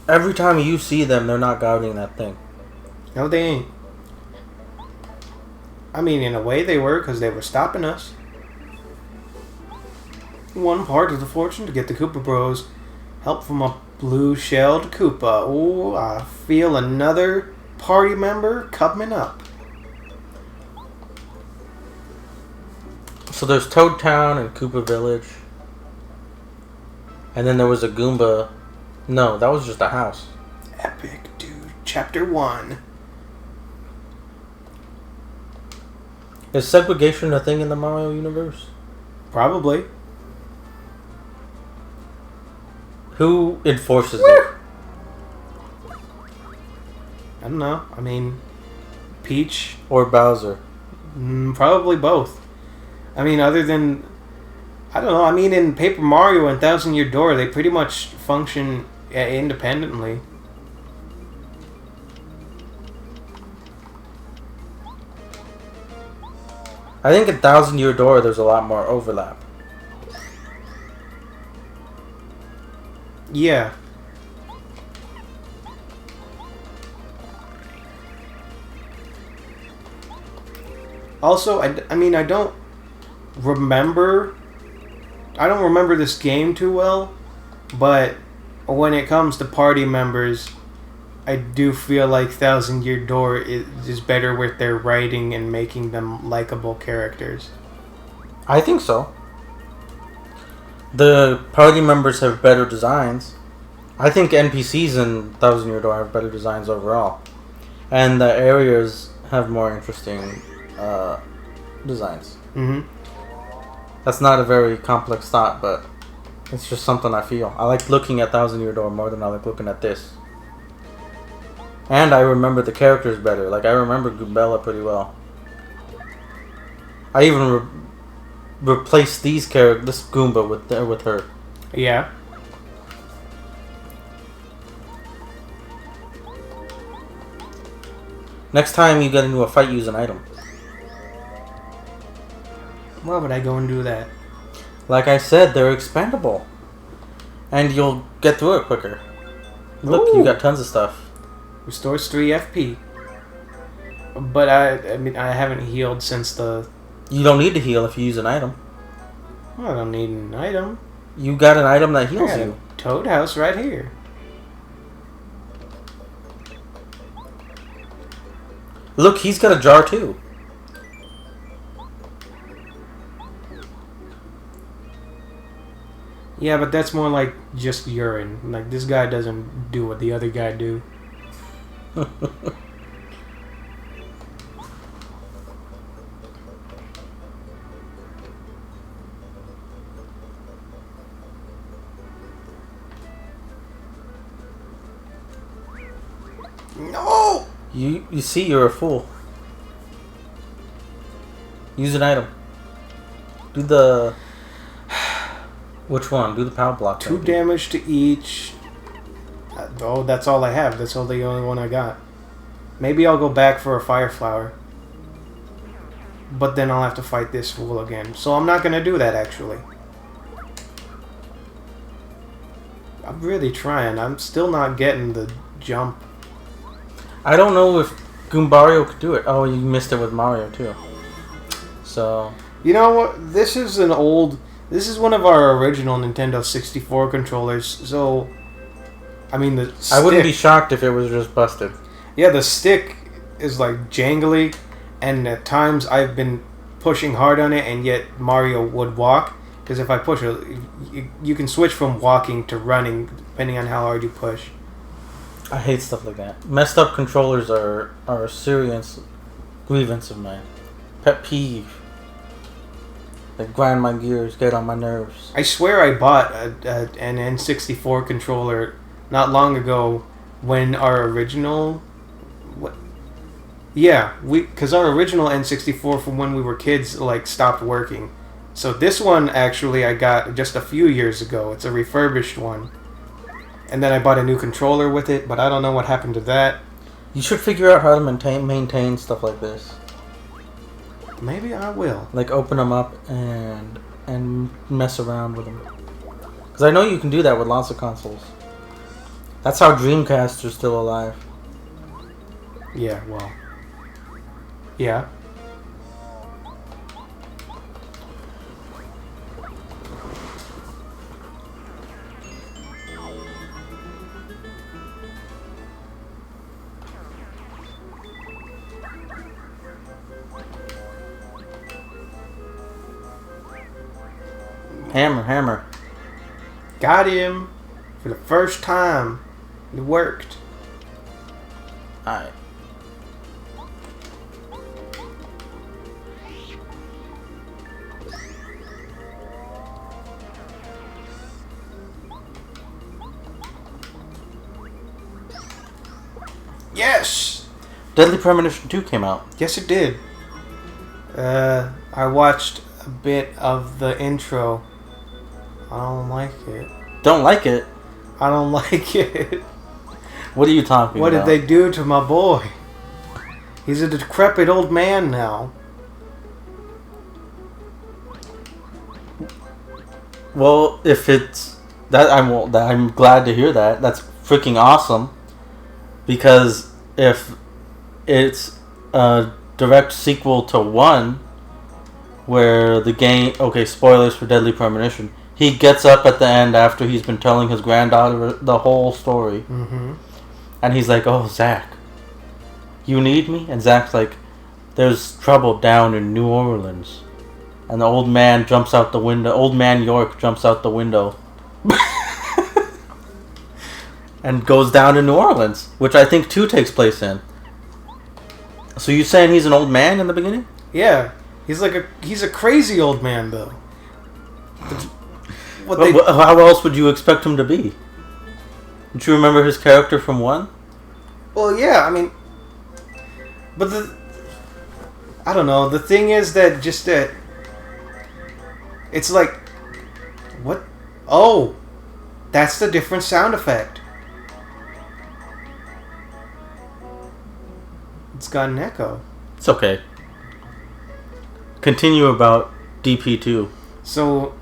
Every time you see them, they're not guarding that thing. No, they ain't. I mean, in a way they were, because they were stopping us. One part of the fortune to get the Koopa Bros. Help from a blue-shelled Koopa. Ooh, I feel another party member coming up. So there's Toad Town and Koopa Village. And then there was a Goomba. No, that was just a house. Epic, dude. Chapter 1. Is segregation a thing in the Mario universe? Probably. Who enforces it? I don't know. I mean, Peach? Or Bowser? Probably both. I mean, other than... I don't know. I mean, in Paper Mario and Thousand Year Door, they pretty much function independently. I think in Thousand Year Door, there's a lot more overlap. Yeah. Also, I mean, I don't remember this game too well, but when it comes to party members, I do feel like Thousand Year Door is better with their writing and making them likable characters. I think so. The party members have better designs. I think NPCs in Thousand Year Door have better designs overall. And the areas have more interesting designs. Mm-hmm. That's not a very complex thought, but it's just something I feel. I like looking at Thousand Year Door more than I like looking at this. And I remember the characters better. Like, I remember Goombella pretty well. I even replaced this Goomba with her. Yeah. Next time you get into a fight, use an item. Why would I go and do that? Like I said, they're expendable. And you'll get through it quicker. Look, Ooh. you got tons of stuff. Restores 3 FP. But I mean, I haven't healed since the... You don't need to heal if you use an item. I don't need an item. You got an item that I heals got you. a Toad House right here. Look, he's got a jar too. Yeah, but that's more like just urine. Like, this guy doesn't do what the other guy do. No! You see, you're a fool. Use an item. Do the... Which one? Do the power block. 2 maybe. damage to each. Oh, that's all I have. That's all the only one I got. Maybe I'll go back for a Fire Flower. But then I'll have to fight this fool again. So I'm not going to do that, actually. I'm really trying. I'm still not getting the jump. I don't know if Goombario could do it. Oh, you missed it with Mario, too. So... You know what? This is an old... This is one of our original Nintendo 64 controllers, so... I mean, the stick... I wouldn't be shocked if it was just busted. Yeah, the stick is, like, jangly, and at times I've been pushing hard on it, and yet Mario would walk. Because if I push it, you can switch from walking to running, depending on how hard you push. I hate stuff like that. Messed up controllers are a serious grievance of mine. Pet peeve. They grind my gears, get on my nerves. I swear I bought an N64 controller not long ago when our original... Yeah, because our original N64 from when we were kids like stopped working. So this one actually I got just a few years ago. It's a refurbished one. And then I bought a new controller with it, but I don't know what happened to that. You should figure out how to maintain stuff like this. Maybe I will. Like open them up and mess around with them. Because I know you can do that with lots of consoles. That's how Dreamcasts are still alive. Yeah, well. Yeah. Hammer. Got him for the first time. It worked. Alright. Yes! Deadly Premonition 2 came out. Yes, it did. I watched a bit of the intro. I don't like it. Don't like it? I don't like it. What are you talking What about? did they do to my boy? He's a decrepit old man now. Well, if it's that, I'm glad to hear that. That's freaking awesome. Because if it's a direct sequel to 1, where the game, okay, spoilers for Deadly Premonition, he gets up at the end after he's been telling his granddaughter the whole story. Mm-hmm. And he's like, oh, Zach, you need me? And Zach's like, there's trouble down in New Orleans. And the old man jumps out the window. Old man York jumps out the window. And goes down to New Orleans, which I think 2 takes place in. So you saying he's an old man in the beginning? Yeah. He's a crazy old man, though. How else would you expect him to be? Don't you remember his character from 1? Well, yeah, I mean... But I don't know. The thing is that just that... It's like... What? Oh! That's the different sound effect. It's got an echo. It's okay. Continue about DP2. So...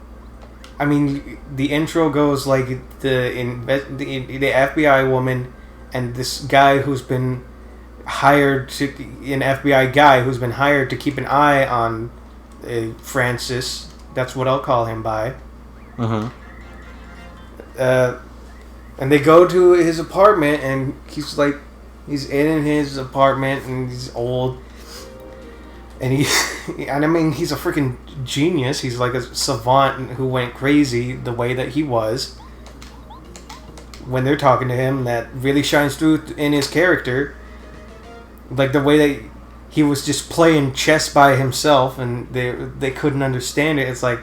I mean, the intro goes like the FBI woman and this guy who's been hired to an FBI guy who's been hired to keep an eye on Francis. That's what I'll call him by. Mm-hmm. And they go to his apartment, and he's in his apartment, and he's old. And and I mean, he's a freaking genius. He's like a savant who went crazy the way that he was. When they're talking to him, that really shines through in his character. Like the way that he was just playing chess by himself, and they couldn't understand it. It's like,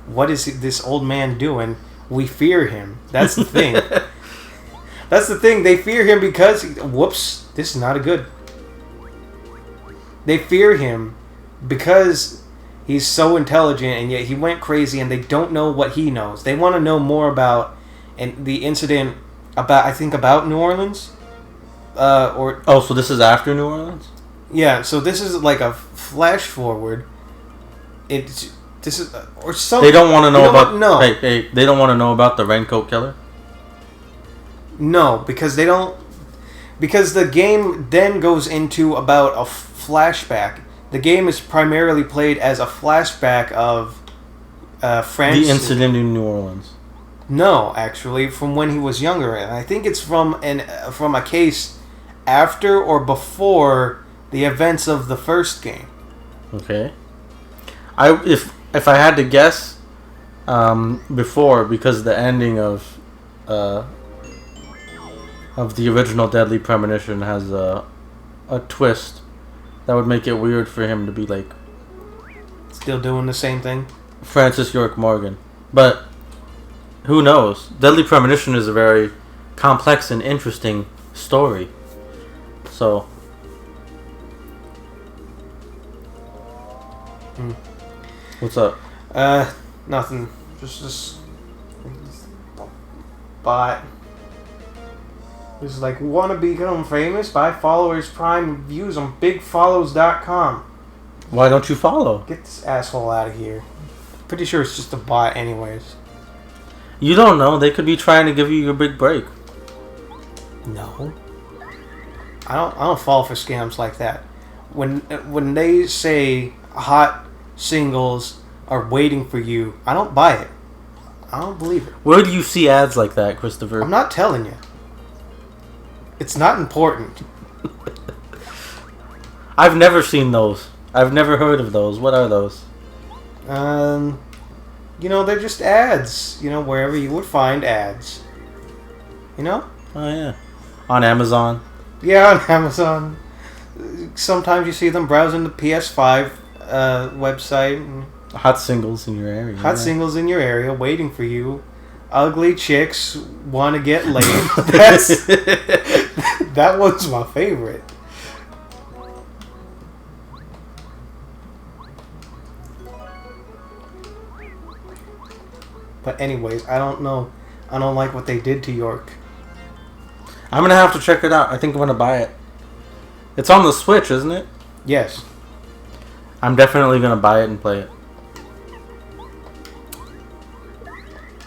what is this old man doing? We fear him. That's the thing. That's the thing. They fear him because, whoops, this is not a good. They fear him because he's so intelligent, and yet he went crazy, and they don't know what he knows. They want to know more about the incident about New Orleans. So this is after New Orleans? Yeah, so this is like a flash forward. Or something. They don't want to know about... No. Hey, they don't want to know about the Raincoat Killer? No, because they don't... Because the game then goes into about a flashback. The game is primarily played as a flashback of Francis. The incident in New Orleans. No, actually, from when he was younger. And I think it's from a case after or before the events of the first game. Okay. If I had to guess, before, because the ending of the original Deadly Premonition has a twist that would make it weird for him to be like still doing the same thing. Francis York Morgan, but who knows? Deadly Premonition is a very complex and interesting story, so What's up? Nothing. Just bot. It's like, want to become famous? Buy followers, prime views on bigfollows.com. Why don't you follow? Get this asshole out of here. Pretty sure it's just a bot anyways. You don't know. They could be trying to give you your big break. No. I don't fall for scams like that. When they say hot singles are waiting for you, I don't buy it. I don't believe it. Where do you see ads like that, Christopher? I'm not telling you. It's not important. I've never seen those. I've never heard of those. What are those? They're just ads. Wherever you would find ads. Oh, yeah. On Amazon? Yeah, on Amazon. Sometimes you see them browsing the PS5 website. Hot singles in your area. Hot singles in your area waiting for you. Ugly chicks want to get laid. That one's my favorite. But anyways, I don't know. I don't like what they did to York. I'm going to have to check it out. I think I'm going to buy it. It's on the Switch, isn't it? Yes. I'm definitely going to buy it and play it.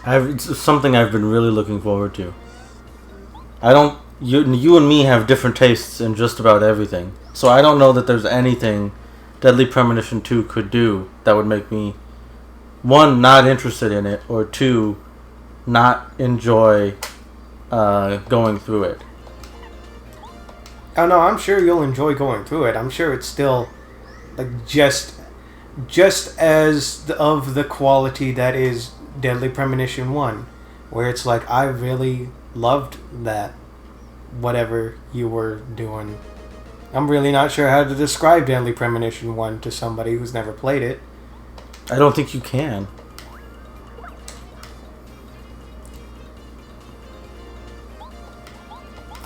It's something I've been really looking forward to. You and me have different tastes in just about everything. So I don't know that there's anything Deadly Premonition 2 could do that would make me, one, not interested in it, or two, not enjoy going through it. Oh no, I'm sure you'll enjoy going through it. I'm sure it's still like just as of the quality that is Deadly Premonition 1, where it's like, I really loved that, whatever you were doing. I'm really not sure how to describe Deadly Premonition 1 to somebody who's never played it. I don't think you can.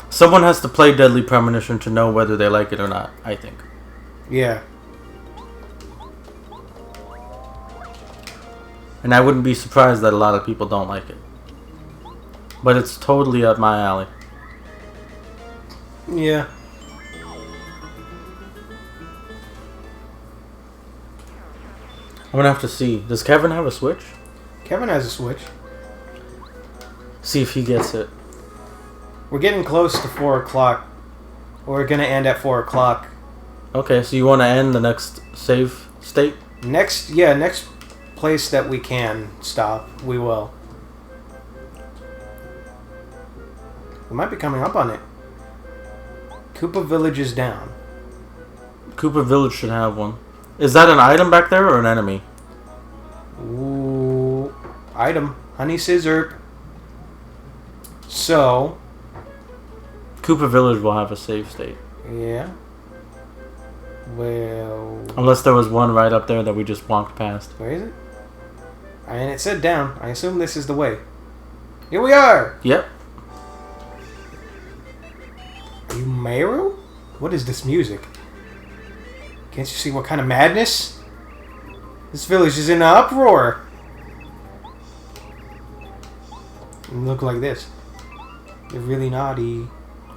Someone has to play Deadly Premonition to know whether they like it or not, I think. Yeah. And I wouldn't be surprised that a lot of people don't like it. But it's totally up my alley. Yeah. I'm gonna have to see. Does Kevin have a Switch? Kevin has a Switch. See if he gets it. We're getting close to 4 o'clock. We're gonna end at 4 o'clock. Okay, so you want to end the next save state? Next place that we can stop, we will. We might be coming up on it. Koopa Village is down. Koopa Village should have one. Is that an item back there or an enemy? Ooh, item. Honey Scissor. So, Koopa Village will have a save state. yeah. Well, Unless there was one right up there that we just walked past. where is it? And it said down. I assume this is the way. Here we are! Yep. Are you Meru? What is this music? Can't you see what kind of madness? This village is in an uproar. And look like this. They're really naughty.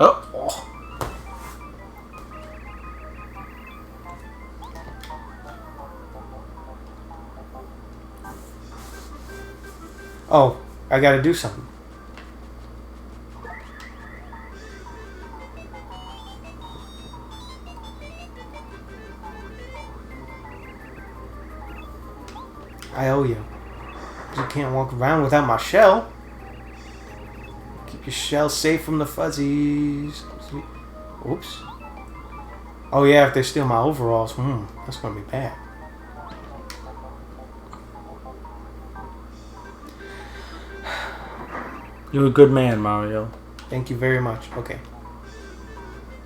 Oh. Oh, I gotta do something. I owe you. You can't walk around without my shell. Keep your shell safe from the fuzzies. Oops. Oh yeah, if they steal my overalls, that's gonna be bad. You're a good man, Mario. Thank you very much. Okay.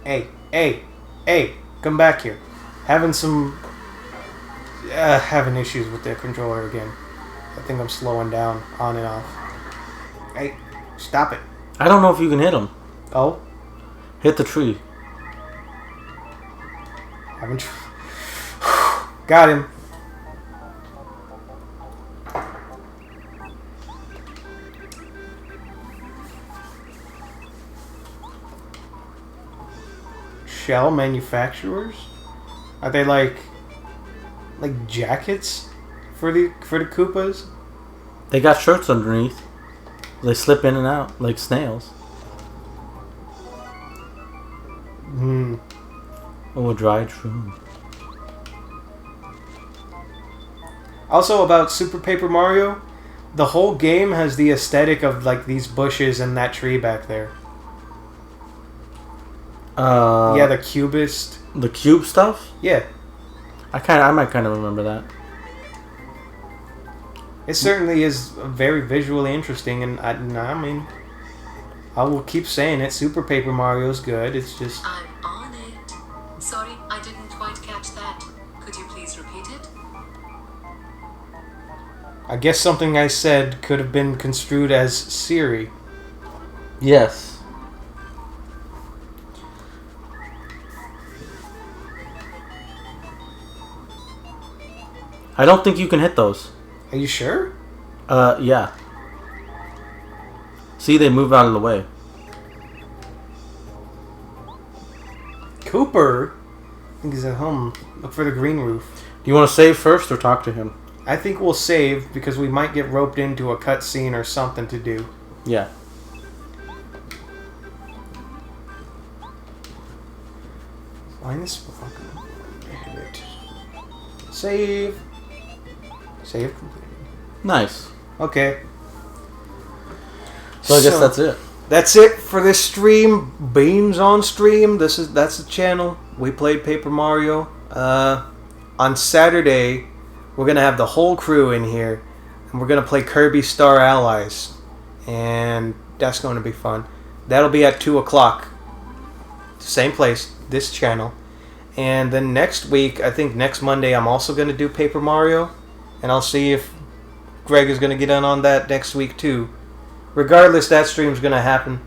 Hey, come back here. Having issues with the controller again. I think I'm slowing down on and off. Hey, stop it. I don't know if you can hit him. Oh? Hit the tree. Got him. shell manufacturers? Are they like jackets for the Koopas? They got shirts underneath. They slip in and out like snails. Oh, a dried shroom. Also about Super Paper Mario, the whole game has the aesthetic of like these bushes and that tree back there. Yeah, the cubist. The cube stuff? Yeah. I might kind of remember that. It certainly is very visually interesting, and I mean, I will keep saying it. Super Paper Mario's good. It's just... I'm on it. Sorry, I didn't quite catch that. Could you please repeat it? I guess something I said could have been construed as Siri. Yes. I don't think you can hit those. Are you sure? Yeah. See, they move out of the way. Cooper? I think he's at home. Look for the green roof. Do you want to save first or talk to him? I think we'll save because we might get roped into a cutscene or something to do. Yeah. Find this fucking... Hit it. Save. Save completed. Nice. Okay. So I guess that's it. That's it for this stream. Beans on stream. That's the channel. We played Paper Mario. On Saturday, we're gonna have the whole crew in here, and we're gonna play Kirby Star Allies, and that's going to be fun. That'll be at 2:00. Same place, this channel. And then next week, I think next Monday, I'm also gonna do Paper Mario, and I'll see if Greg is gonna get in on that next week too. Regardless, that stream's gonna happen.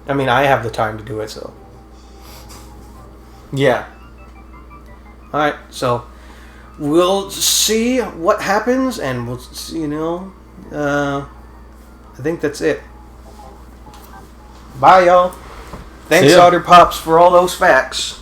I mean, I have the time to do it, so. Yeah. Alright, so we'll see what happens, and we'll see, I think that's it. Bye, y'all. Thanks, See ya. Otter Pops, for all those facts.